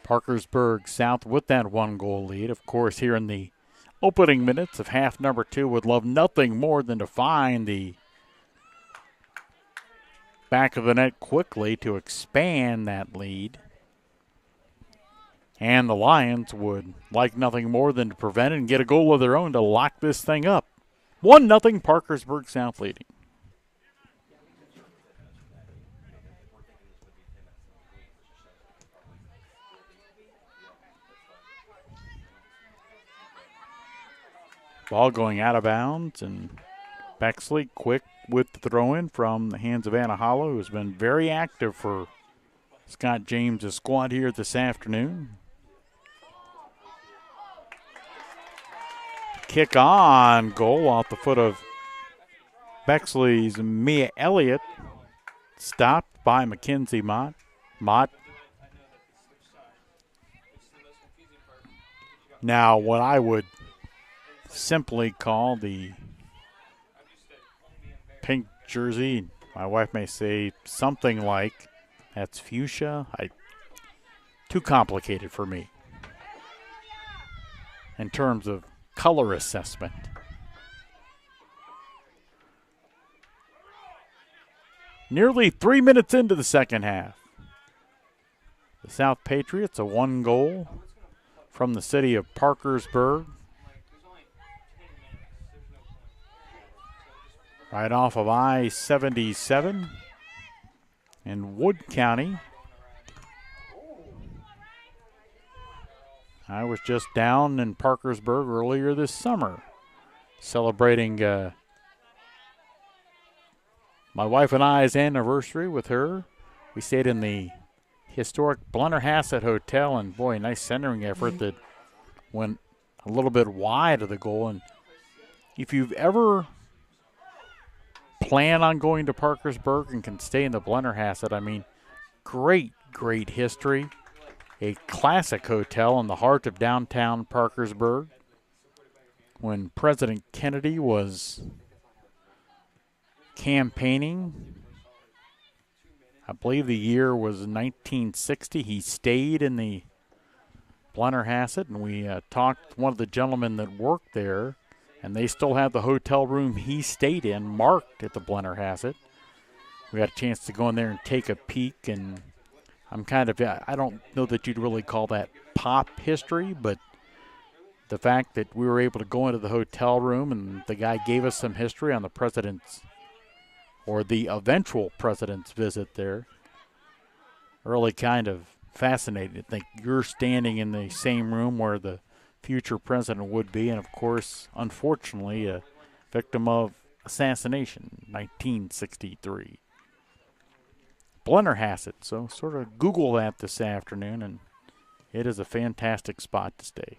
Parkersburg South with that 1-goal lead. Of course, here in the opening minutes of half number 2 would love nothing more than to find the back of the net quickly to expand that lead. And the Lions would like nothing more than to prevent it and get a goal of their own to lock this thing up. 1-0 Parkersburg South leading. Ball going out of bounds, and Bexley quick with the throw-in from the hands of Anahala, who's been very active for Scott James' squad here this afternoon. Kick on goal off the foot of Bexley's Mia Elliott. Stopped by Mackenzie Mott. Now, what I would simply call the pink jersey, my wife may say something like, that's fuchsia. Too complicated for me in terms of color assessment. Nearly 3 minutes into the second half. The South Patriots, a 1-goal from the city of Parkersburg. Right off of I-77 in Wood County. I was just down in Parkersburg earlier this summer celebrating my wife and I's anniversary with her. We stayed in the historic Blennerhassett Hotel, and boy, nice centering effort that went a little bit wide of the goal. And if you've ever plan on going to Parkersburg and can stay in the Blennerhassett, I mean, great history. A classic hotel in the heart of downtown Parkersburg. When President Kennedy was campaigning, I believe the year was 1960, he stayed in the Blennerhassett, and we talked to one of the gentlemen that worked there, and they still have the hotel room he stayed in marked at the Blennerhassett. We got a chance to go in there and take a peek, and I don't know that you'd really call that pop history, but the fact that we were able to go into the hotel room and the guy gave us some history on the president's, or the eventual president's visit there, really kind of fascinating to think you're standing in the same room where the future president would be, and of course, unfortunately, a victim of assassination, 1963. Blennerhassett, so sort of Google that this afternoon, and it is a fantastic spot to stay.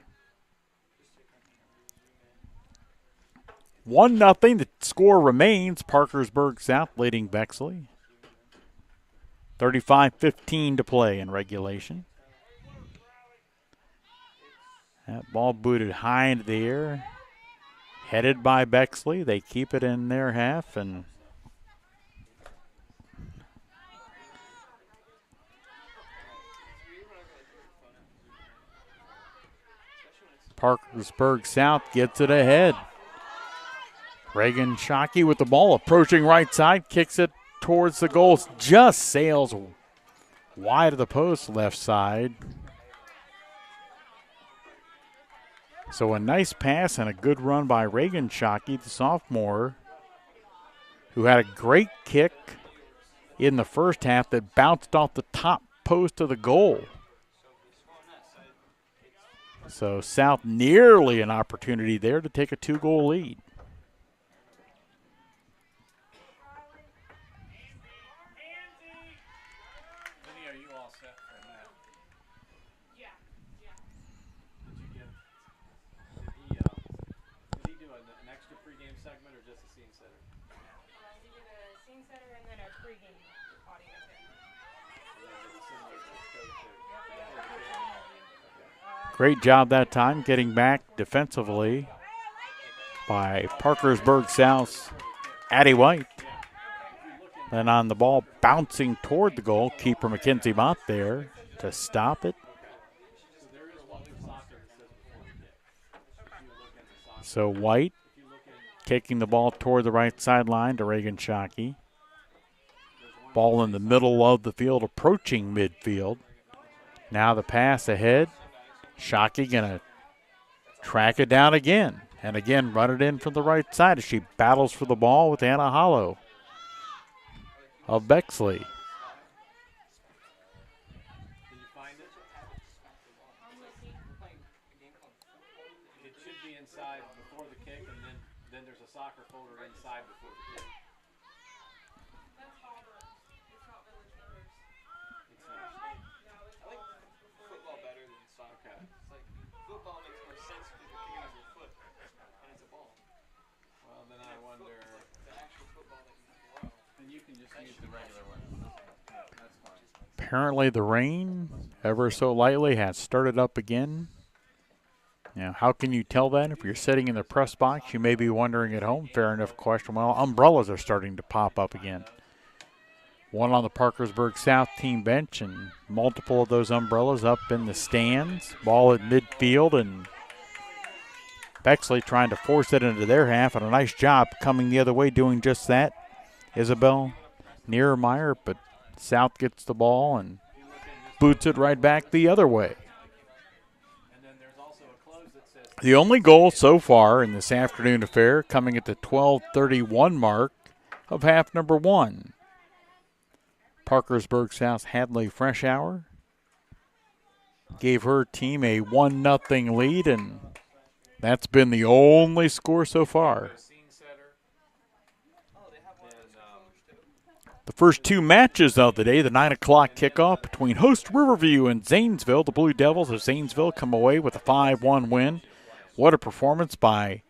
1-0, the score remains Parkersburg South leading Bexley. 35-15 to play in regulation. That ball booted high into the air, headed by Bexley. They keep it in their half, and Parkersburg South gets it ahead. Reagan Shockey with the ball, approaching right side, kicks it towards the goals, just sails wide of the post left side. So a nice pass and a good run by Reagan Shockey, the sophomore, who had a great kick in the first half that bounced off the top post of the goal. So South nearly an opportunity there to take a 2-goal lead. Are you all set for that? Yeah. Did he do an extra pregame segment or just a scene setter? He did a scene setter and then a pregame audio too. Great job that time getting back defensively by Parkersburg South's Addie White. Then on the ball, bouncing toward the goal, keeper Mackenzie Mott there to stop it. So White kicking the ball toward the right sideline to Reagan Shockey. Ball in the middle of the field, approaching midfield. Now the pass ahead. Shockey going to track it down again. And again, run it in from the right side as she battles for the ball with Anna Hollow of Bexley. It should be inside before the kick, and then there's a soccer folder inside before the kick. That's Auburn. It's not Village Motors. It's not. I like football better than soccer. It's like football makes more sense because you're kicking with your foot and it's a ball. Well, then I wonder. The actual football that you throw. Then you can just use the regular one. That's fine. Apparently the rain, ever so lightly, has started up again. Now, how can you tell that? If you're sitting in the press box, you may be wondering at home. Fair enough question. Well, umbrellas are starting to pop up again. One on the Parkersburg South team bench and multiple of those umbrellas up in the stands. Ball at midfield, and Bexley trying to force it into their half, and a nice job coming the other way doing just that. Isabel Niermeyer, but South gets the ball and boots it right back the other way. The only goal so far in this afternoon affair coming at the 12:31 mark of half number one. Parkersburg South Hadley Freshour gave her team a 1-0 lead, and that's been the only score so far. The first two matches of the day, the 9 o'clock kickoff between host Riverview and Zanesville. The Blue Devils of Zanesville come away with a 5-1 win. What a performance by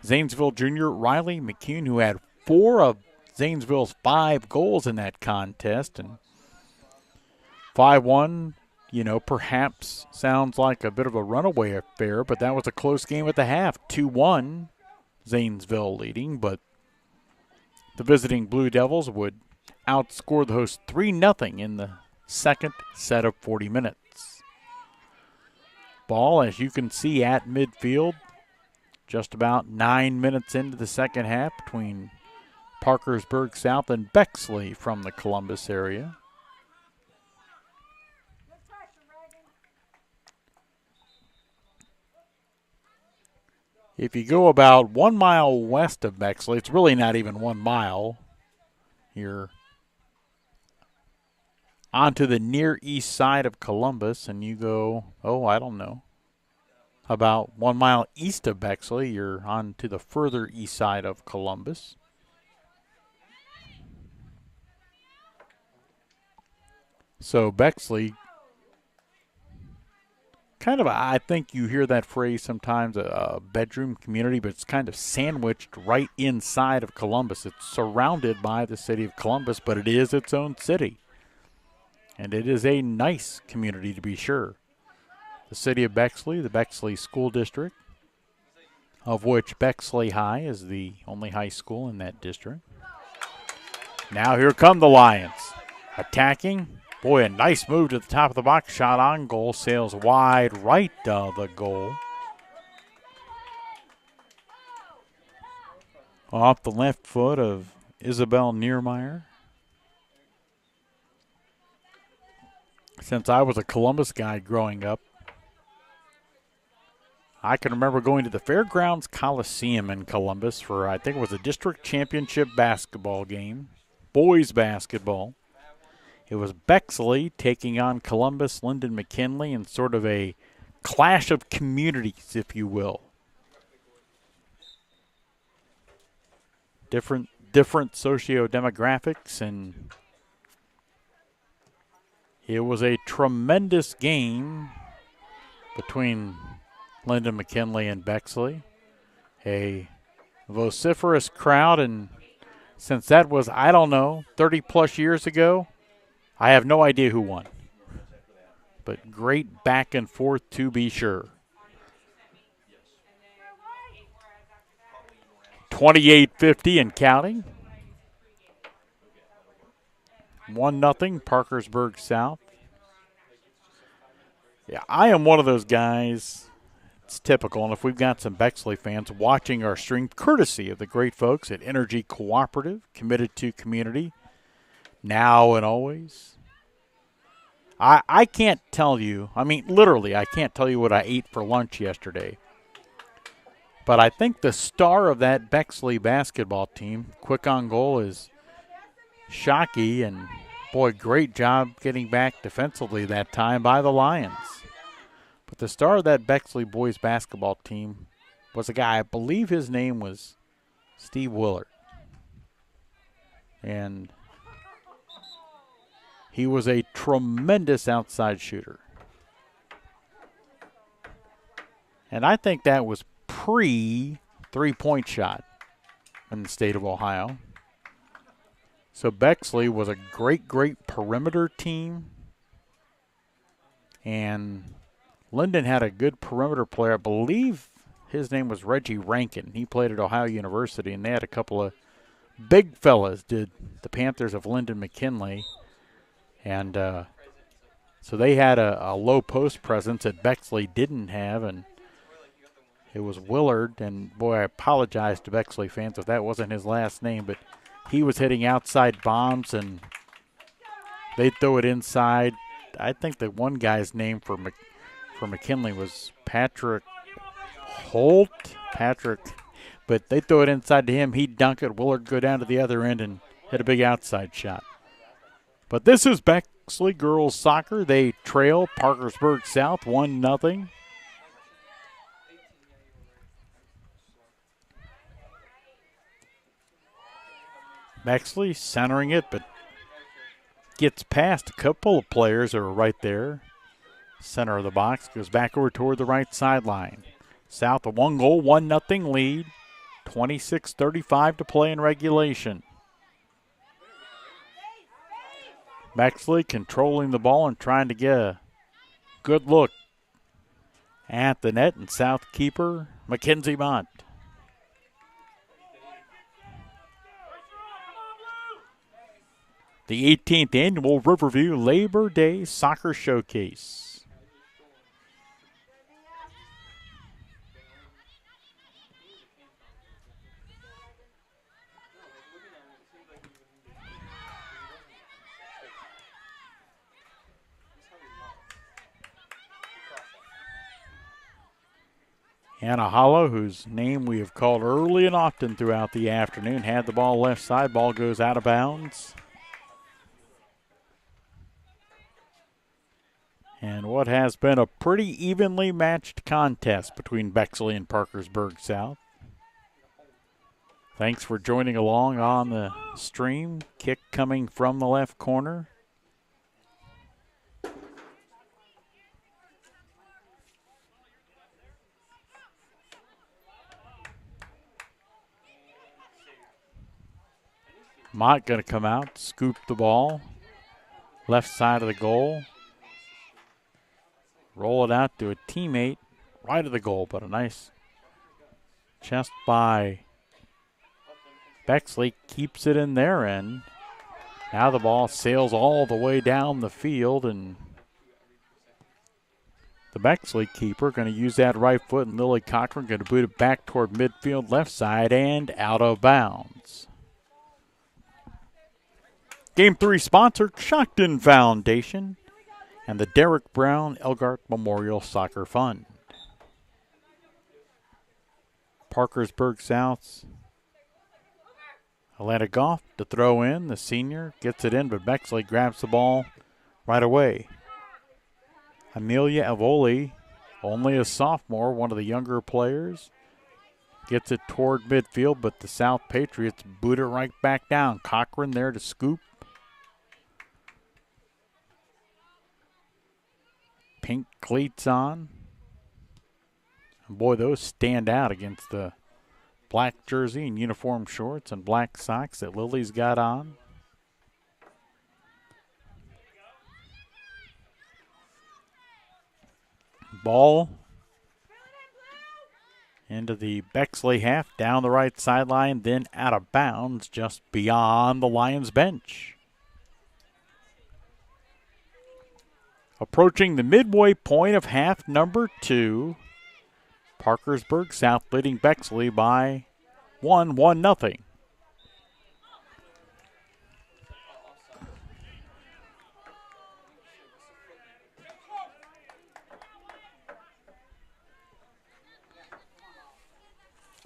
Zanesville junior Riley McCune, who had 4 of Zanesville's 5 goals in that contest. And 5-1, perhaps sounds like a bit of a runaway affair, but that was a close game at the half. 2-1, Zanesville leading, but the visiting Blue Devils would outscore the host 3-0 in the second set of 40 minutes. Ball, as you can see, at midfield, just about 9 minutes into the second half between Parkersburg South and Bexley from the Columbus area. If you go about 1 mile west of Bexley, it's really not even 1 mile. You're onto the near east side of Columbus, and you go, about 1 mile east of Bexley, you're on to the further east side of Columbus. So Bexley, kind of, I think you hear that phrase sometimes, a bedroom community, but it's kind of sandwiched right inside of Columbus. It's surrounded by the city of Columbus, but it is its own city. And it is a nice community, to be sure. The city of Bexley, the Bexley School District, of which Bexley High is the only high school in that district. Now here come the Lions. Attacking. Boy, a nice move to the top of the box. Shot on goal. Sails wide right of the goal. Off the left foot of Isabel Niermeyer. Since I was a Columbus guy growing up, I can remember going to the Fairgrounds Coliseum in Columbus for, I think it was a district championship basketball game, boys basketball. It was Bexley taking on Columbus, Linden McKinley, in sort of a clash of communities, if you will. Different socio-demographics, and it was a tremendous game between Linden McKinley and Bexley. A vociferous crowd, and since that was, 30-plus years ago, I have no idea who won. But great back and forth, to be sure. 28-50 and counting. 1-0 Parkersburg South. Yeah, I am one of those guys It's typical, and if we've got some Bexley fans watching our stream, courtesy of the great folks at Energy Cooperative, committed to community, now and always. I can't tell you, I mean, literally, I can't tell you what I ate for lunch yesterday. But I think the star of that Bexley basketball team, quick on goal, is Shockey, and boy, great job getting back defensively that time by the Lions. But the star of that Bexley boys basketball team was a guy, I believe his name was Steve Willard. And he was a tremendous outside shooter. And I think that was pre-3-point shot in the state of Ohio. So Bexley was a great, great perimeter team. And Linden had a good perimeter player. I believe his name was Reggie Rankin. He played at Ohio University, and they had a couple of big fellas, did the Panthers of Linden McKinley. And so they had a low post presence that Bexley didn't have, and it was Willard. And, boy, I apologize to Bexley fans if that wasn't his last name, but he was hitting outside bombs, and they'd throw it inside. I think the one guy's name for McKinley was Patrick Holt. But they throw it inside to him. He'd dunk it. Willard go down to the other end and hit a big outside shot. But this is Bexley girls soccer. They trail Parkersburg South 1-0. Bexley centering it, but gets past a couple of players that are right there. Center of the box, goes back over toward the right sideline. South a 1-goal, 1-0 lead. 26:35 to play in regulation. Bexley controlling the ball and trying to get a good look at the net, and South keeper Mackenzie Mott. The 18th annual Riverview Labor Day Soccer Showcase. Anna Hollow, whose name we have called early and often throughout the afternoon, had the ball left side. Ball goes out of bounds. And what has been a pretty evenly matched contest between Bexley and Parkersburg South. Thanks for joining along on the stream. Kick coming from the left corner. Mott going to come out, scoop the ball. Left side of the goal. Roll it out to a teammate right of the goal, but a nice chest by Bexley keeps it in their end. Now the ball sails all the way down the field, and the Bexley keeper going to use that right foot, and Lily Cochran going to boot it back toward midfield left side and out of bounds. Game 3 sponsor, Shockton Foundation and the Derek Brown Elgart Memorial Soccer Fund. Parkersburg South's Atlanta Goff to throw in. The senior gets it in, but Bexley grabs the ball right away. Amelia Avoli, only a sophomore, one of the younger players, gets it toward midfield, but the South Patriots boot it right back down. Cochran there to scoop. Pink cleats on. And boy, those stand out against the black jersey and uniform shorts and black socks that Lily's got on. Ball into the Bexley half, down the right sideline, then out of bounds just beyond the Lions bench. Approaching the midway point of half number 2. Parkersburg South leading Bexley by 1-0.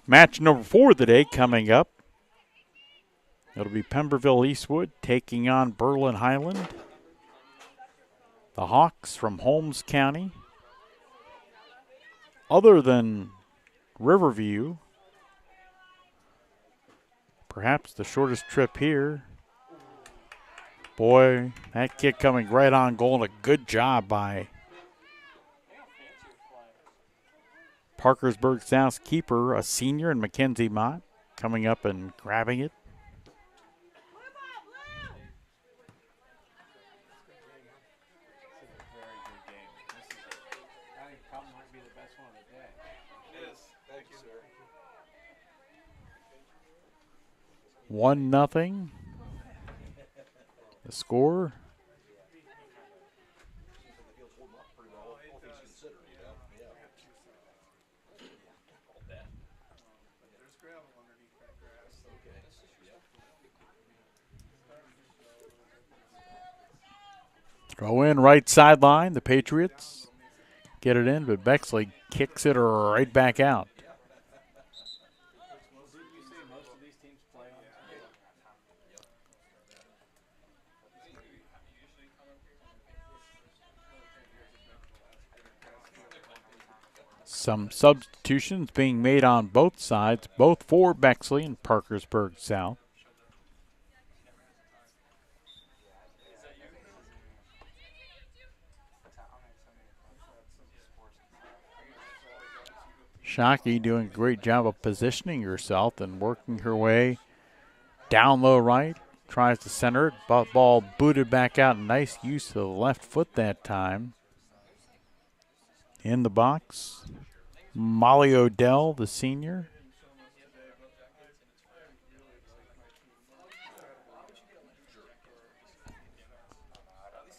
Match number 4 of the day coming up. It'll be Pemberville Eastwood taking on Berlin Highland. The Hawks from Holmes County. Other than Riverview, perhaps the shortest trip here. Boy, that kick coming right on goal, and a good job by Parkersburg South's keeper, a senior, and Mackenzie Mott coming up and grabbing it. Thank you, sir. 1-0. The score. Throw in right sideline. The Patriots get it in, but Bexley kicks it right back out. Some substitutions being made on both sides, both for Bexley and Parkersburg South. Shockey doing a great job of positioning herself and working her way down low right. Tries to center it, but ball booted back out. Nice use of the left foot that time. In the box, Molly Odell, the senior.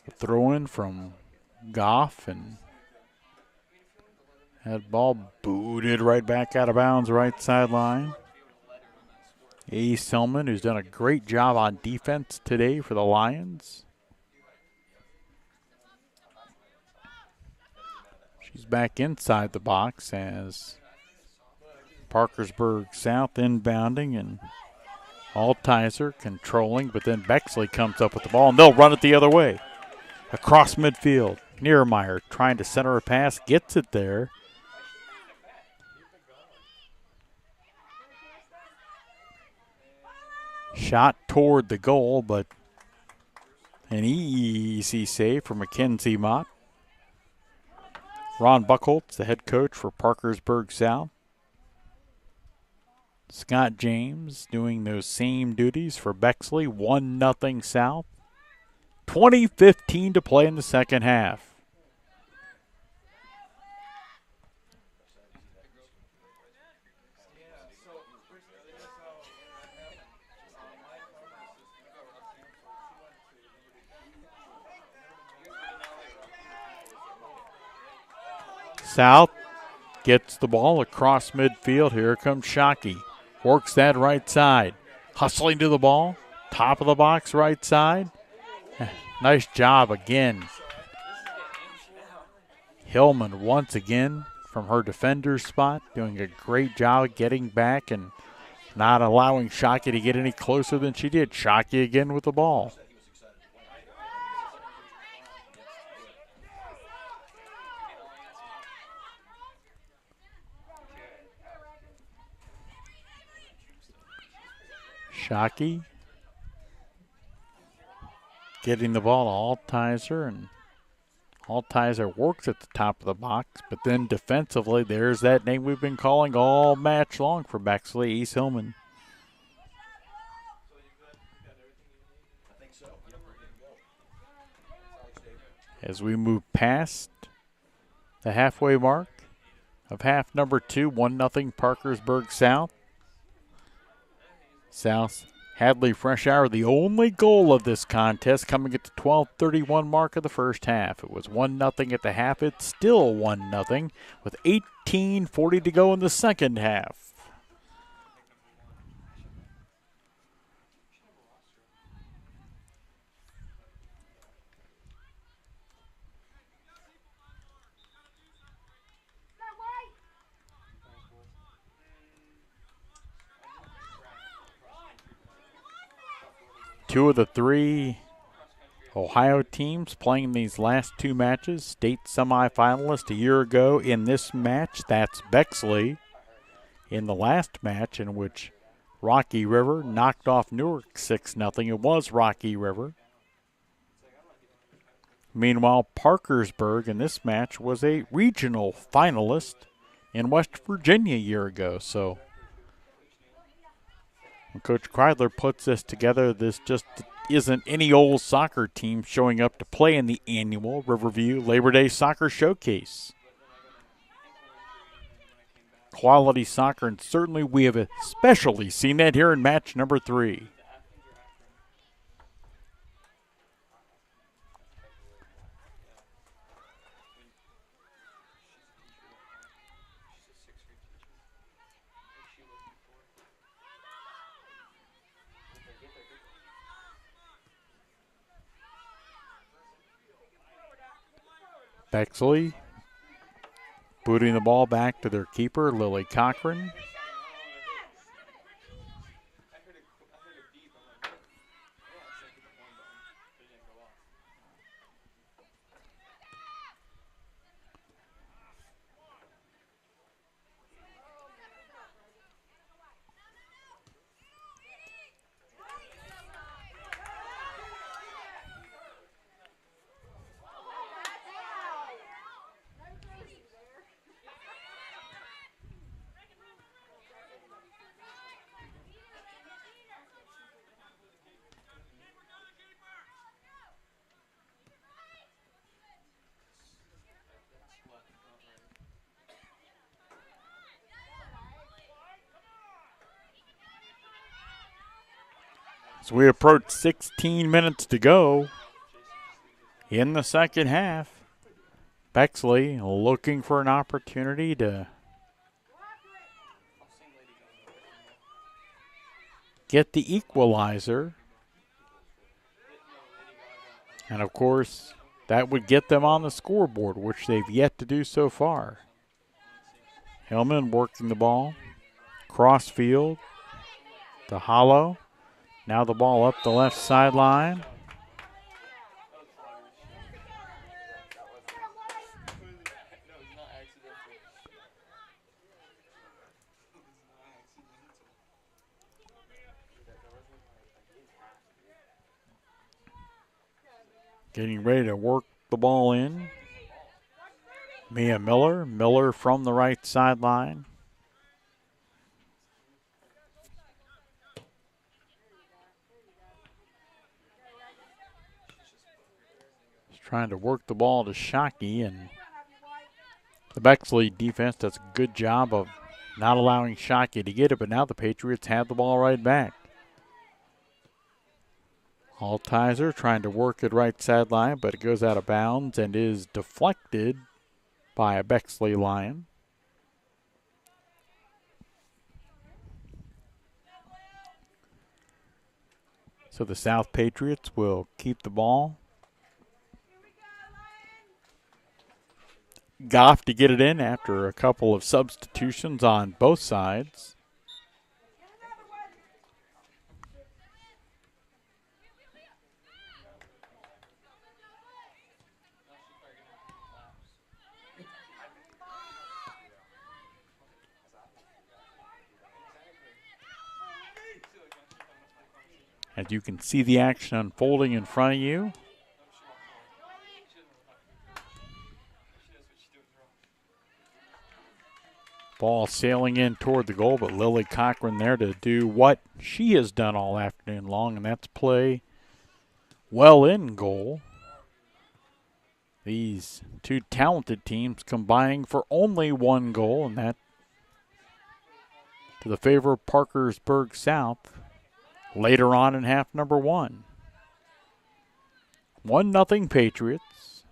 A throw in from Goff, and that ball booted right back out of bounds, right sideline. Ace Hillman, who's done a great job on defense today for the Lions. She's back inside the box as Parkersburg South inbounding and Altizer controlling, but then Bexley comes up with the ball, and they'll run it the other way. Across midfield, Niemeyer trying to center a pass, gets it there. Shot toward the goal, but an easy save for Mackenzie Mott. Ron Buchholz, the head coach for Parkersburg South. Scott James doing those same duties for Bexley. 1-0 South. 20:15 to play in the second half. South gets the ball across midfield. Here comes Shockey. Works that right side. Hustling to the ball. Top of the box, right side. Nice job again. Hillman once again from her defender spot. Doing a great job getting back and not allowing Shockey to get any closer than she did. Shockey again with the ball. Shockey getting the ball to Altizer, and Altizer works at the top of the box, but then defensively, there's that name we've been calling all match long for Bexley, East Hillman. As we move past the halfway mark of half number 2, 1-0 Parkersburg South. South Hadley Fresh Hour, the only goal of this contest, coming at the 12:31 mark of the first half. It was 1-0 at the half. It's still 1-0 with 18:40 to go in the second half. Two of the three Ohio teams playing these last two matches, state semifinalist a year ago in this match. That's Bexley in the last match in which Rocky River knocked off Newark 6-0. It was Rocky River. Meanwhile, Parkersburg in this match was a regional finalist in West Virginia a year ago. So when Coach Kreidler puts this together, this just isn't any old soccer team showing up to play in the annual Riverview Labor Day Soccer Showcase. Quality soccer, and certainly we have especially seen that here in match number 3. Bexley booting the ball back to their keeper, Lily Cochran. As we approach 16 minutes to go in the second half, Bexley looking for an opportunity to get the equalizer. And of course, that would get them on the scoreboard, which they've yet to do so far. Hillman working the ball, crossfield to Hollow. Now the ball up the left sideline. Getting ready to work the ball in. Mia Miller. Miller from the right sideline. Trying to work the ball to Shockey, and the Bexley defense does a good job of not allowing Shockey to get it, but now the Patriots have the ball right back. Altizer trying to work it right sideline, but it goes out of bounds and is deflected by a Bexley Lion. So the South Patriots will keep the ball. Goff to get it in after a couple of substitutions on both sides. As you can see the action unfolding in front of you. Ball sailing in toward the goal, but Lily Cochran there to do what she has done all afternoon long, and that's play well in goal. These two talented teams combining for only one goal, and that to the favor of Parkersburg South. later on in half number one. 1-0 Patriots.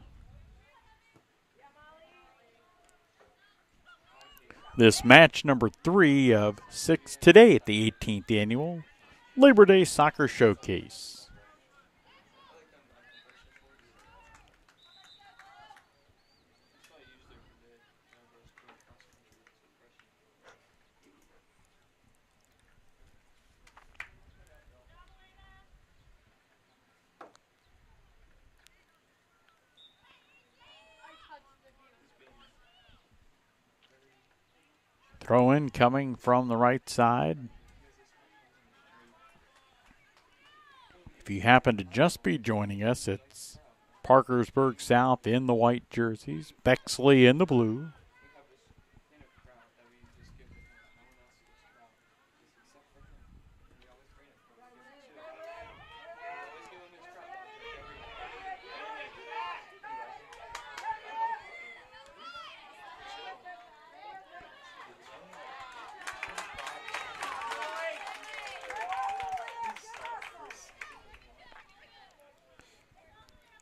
This match number 3 of 6 today at the 18th Annual Labor Day Soccer Showcase. Throw in coming from the right side. If you happen to just be joining us, it's Parkersburg South in the white jerseys, Bexley in the blue.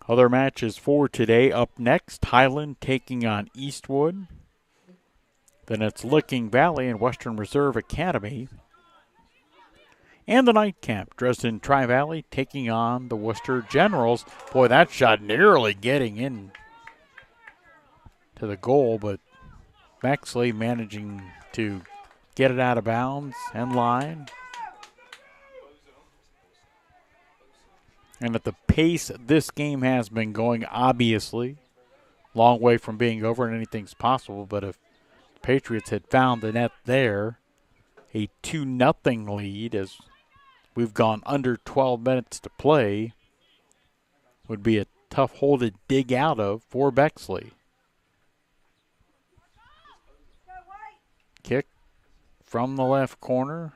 Other matches for today. Up next, Highland taking on Eastwood. Then it's Licking Valley and Western Reserve Academy. And the nightcap, Dresden Tri-Valley taking on the Worcester Generals. Boy, that shot nearly getting in to the goal, but Bexley managing to get it out of bounds and line. And at the pace this game has been going, obviously, long way from being over and anything's possible. But if the Patriots had found the net there, a 2-0 lead as we've gone under 12 minutes to play would be a tough hole to dig out of for Bexley. Kick from the left corner,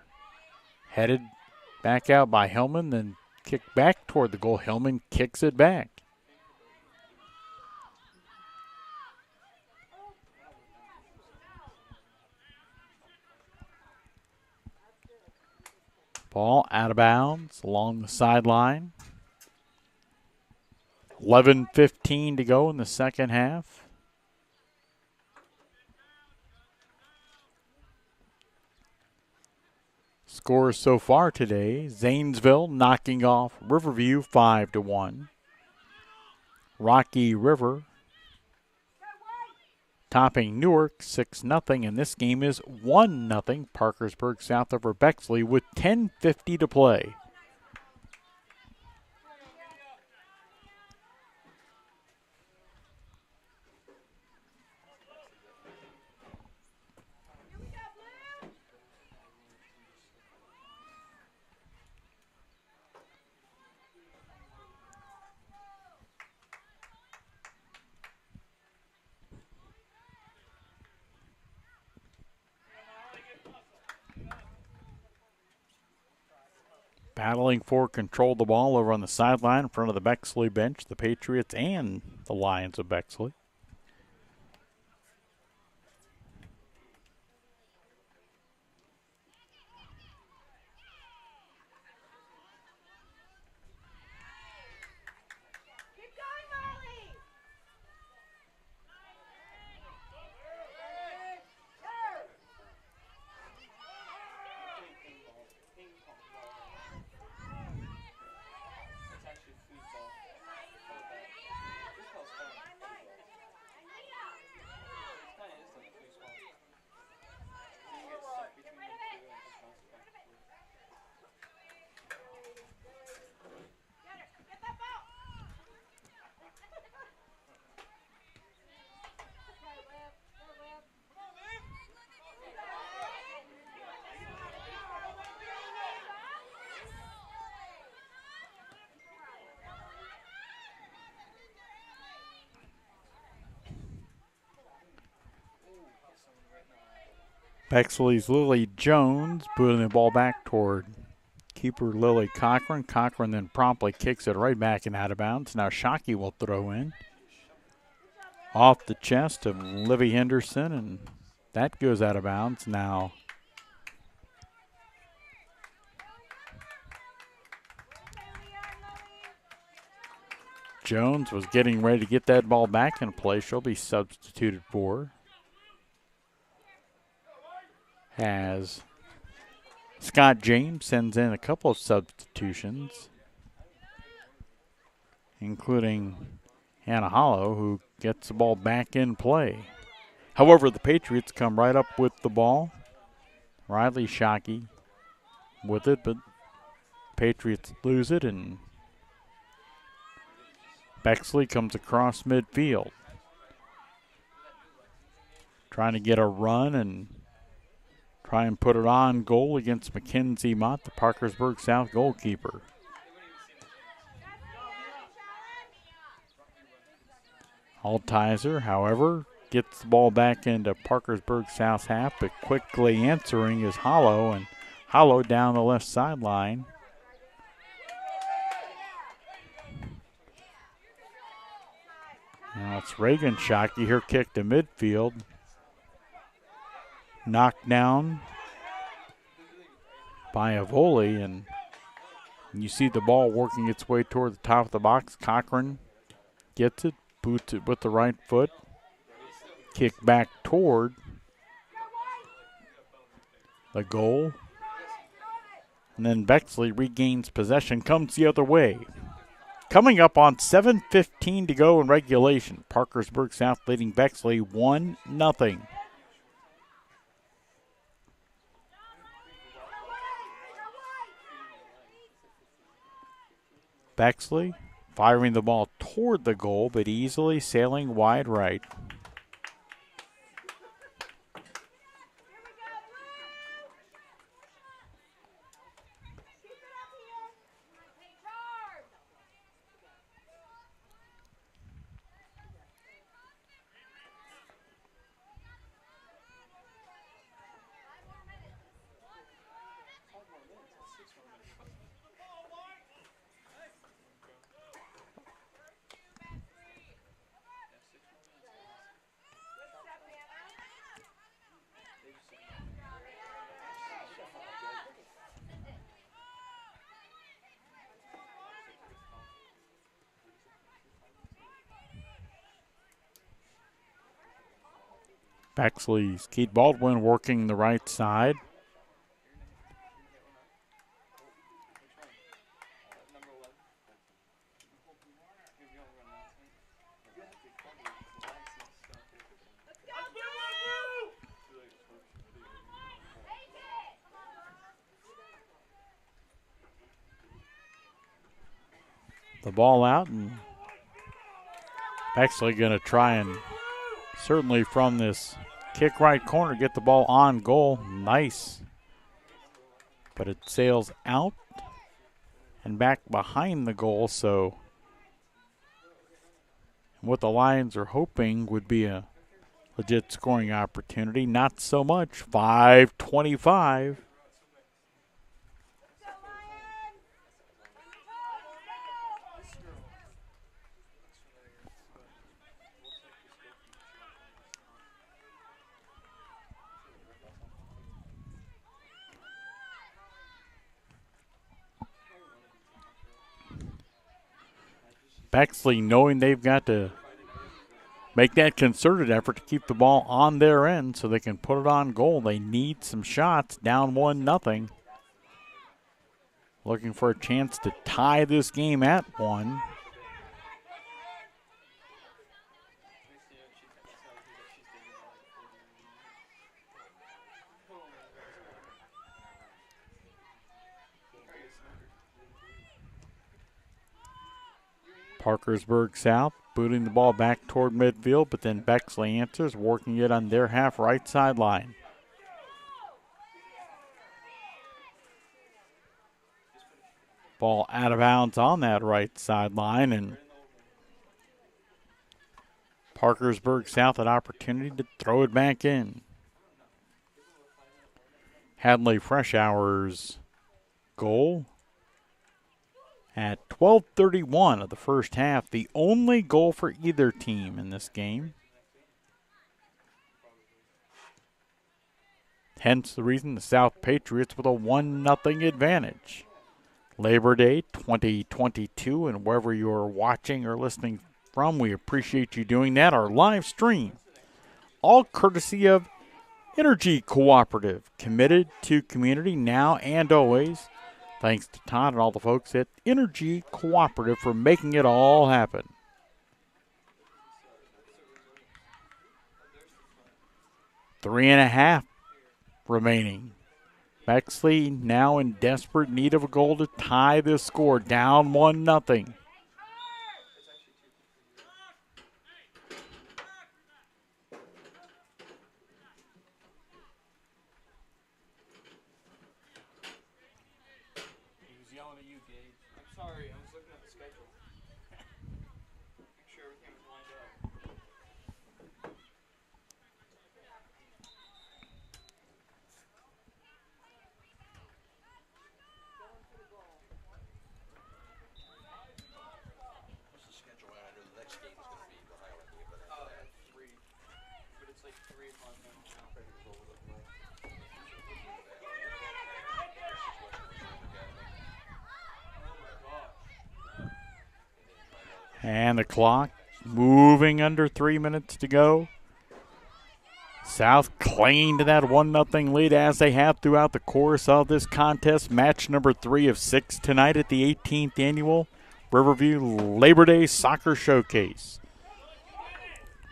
headed back out by Hillman, then kick back toward the goal. Hillman kicks it back. Ball out of bounds along the sideline. 11:15 to go in the second half. Scores so far today: Zanesville knocking off Riverview 5-1. Rocky River topping Newark 6-0, and this game is 1-0 Parkersburg South over Bexley with 10:50 to play. Battling for control of the ball over on the sideline in front of the Bexley bench, the Patriots and the Lions of Bexley. Bexley's Lily Jones putting the ball back toward keeper Lily Cochran. Cochran then promptly kicks it right back and out of bounds. Now Shockey will throw in. Off the chest of Livy Henderson, and that goes out of bounds. Now Jones was getting ready to get that ball back in play. She'll be substituted for. As Scott James sends in a couple of substitutions, including Hannah Hollow, who gets the ball back in play. However, the Patriots come right up with the ball. Riley Shockey with it, but Patriots lose it, and Bexley comes across midfield, trying to get a run and try and put it on goal against Mackenzie Mott, the Parkersburg South goalkeeper. Altizer, however, gets the ball back into Parkersburg South's half, but quickly answering is Hollow, and Hollow down the left sideline. Now it's Reagan Shockey, her kick to midfield. Knocked down by Avoli, and you see the ball working its way toward the top of the box. Cochran gets it, boots it with the right foot. Kick back toward the goal. And then Bexley regains possession, comes the other way. Coming up on 7:15 to go in regulation. Parkersburg South leading Bexley 1-0. Bexley firing the ball toward the goal, but easily sailing wide right. Bexley's Keith Baldwin working the right side. The ball out, and Bexley going to try and certainly from this kick right corner get the ball on goal. Nice. But it sails out and back behind the goal, so what the Lions are hoping would be a legit scoring opportunity. Not so much. 5:25. Bexley knowing they've got to make that concerted effort to keep the ball on their end so they can put it on goal. They need some shots, down 1-0. Looking for a chance to tie this game at 1. Parkersburg South booting the ball back toward midfield, but then Bexley answers, working it on their half right sideline. Ball out of bounds on that right sideline, and Parkersburg South an opportunity to throw it back in. Hadley Freshour's goal at 12:31 of the first half, the only goal for either team in this game. Hence the reason the South Patriots with a 1-0 advantage. Labor Day 2022, and wherever you're watching or listening from, we appreciate you doing that. Our live stream, all courtesy of Energy Cooperative, committed to community now and always. Thanks to Todd and all the folks at Energy Cooperative for making it all happen. 3.5 remaining. Bexley now in desperate need of a goal to tie this score, down 1-0. Sorry, I was looking at the schedule. Make sure everything was lined up. What's the schedule? I know the next game is going to be the Highland game, but At 3. But it's like 3 o'clock now. And the clock moving under 3 minutes to go. South clinging to that 1-0 lead as they have throughout the course of this contest. Match number 3 of 6 tonight at the 18th Annual Riverview Labor Day Soccer Showcase.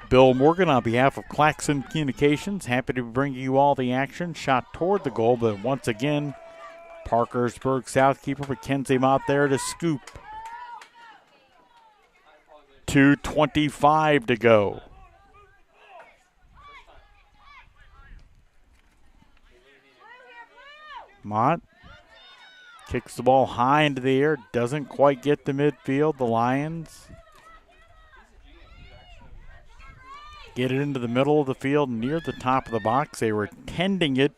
Bill Morgan on behalf of Claxon Communications, happy to bring you all the action. Shot toward the goal, but once again, Parkersburg South keeper Mackenzie Mott there to scoop. 2:25 to go. Mott kicks the ball high into the air, doesn't quite get to midfield. The Lions get it into the middle of the field near the top of the box. They were tending it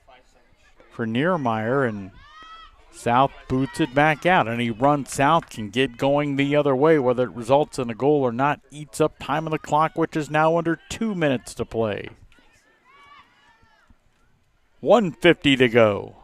for Niermeyer, and South boots it back out. Any run South can get going the other way, whether it results in a goal or not, eats up time on the clock, which is now under 2 minutes to play. 1:50 to go.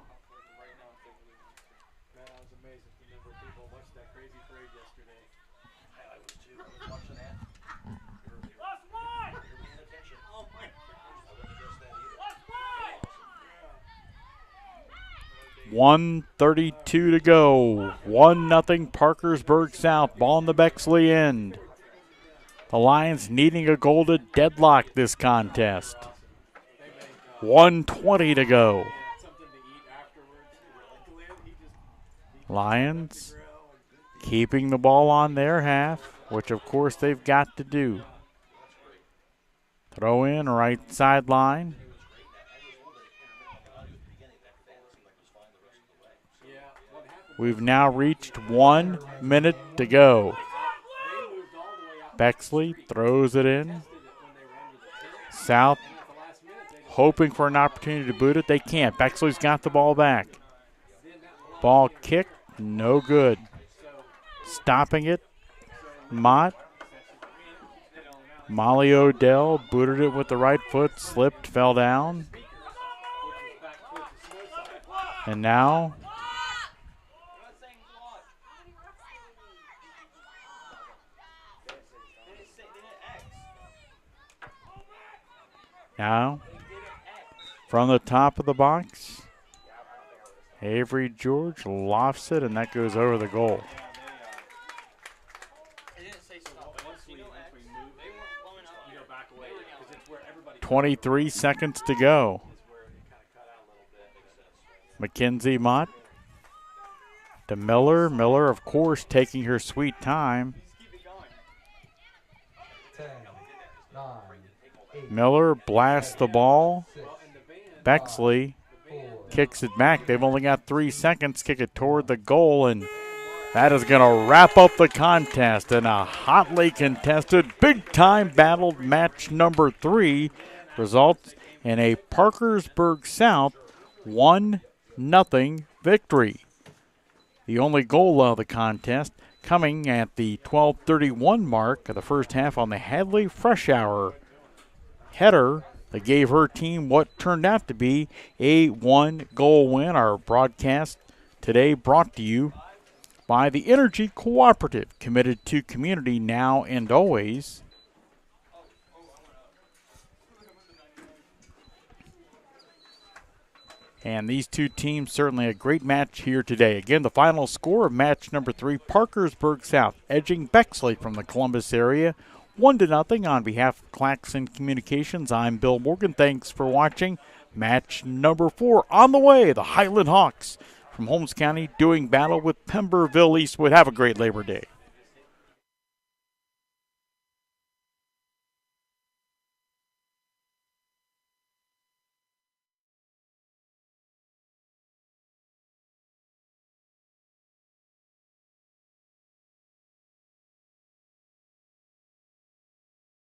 .132 to go. 1-0 Parkersburg South. Ball in the Bexley end. The Lions needing a goal to deadlock this contest. 1:20 to go. Lions keeping the ball on their half, which of course they've got to do. Throw in right sideline. We've now reached 1 minute to go. Bexley throws it in. South hoping for an opportunity to boot it. They can't. Bexley's got the ball back. Ball kicked, no good. Stopping it, Mott. Molly Odell booted it with the right foot, slipped, fell down. And now from the top of the box, Avery George lofts it, and that goes over the goal. 23 seconds to go. Mackenzie Mott to Miller. Miller, of course, taking her sweet time. 10, 9, 8, Miller blasts the ball. 6, Bexley 4, kicks it back. They've only got 3 seconds. Kick it toward the goal, and that is going to wrap up the contest in a hotly contested, big-time battle. Match number 3 results in a Parkersburg South 1-0 victory. The only goal of the contest coming at the 12:31 mark of the first half on the Hadley Fresh Hour header that gave her team what turned out to be a 1-goal win. Our broadcast today brought to you by the Energy Cooperative, committed to community now and always. And these two teams, certainly a great match here today. Again, the final score of match number 3, Parkersburg South edging Bexley from the Columbus area, 1-0 on behalf of Claxon Communications. I'm Bill Morgan. Thanks for watching. Match number 4 on the way. The Highland Hawks from Holmes County doing battle with Pemberville Eastwood. Have a great Labor Day.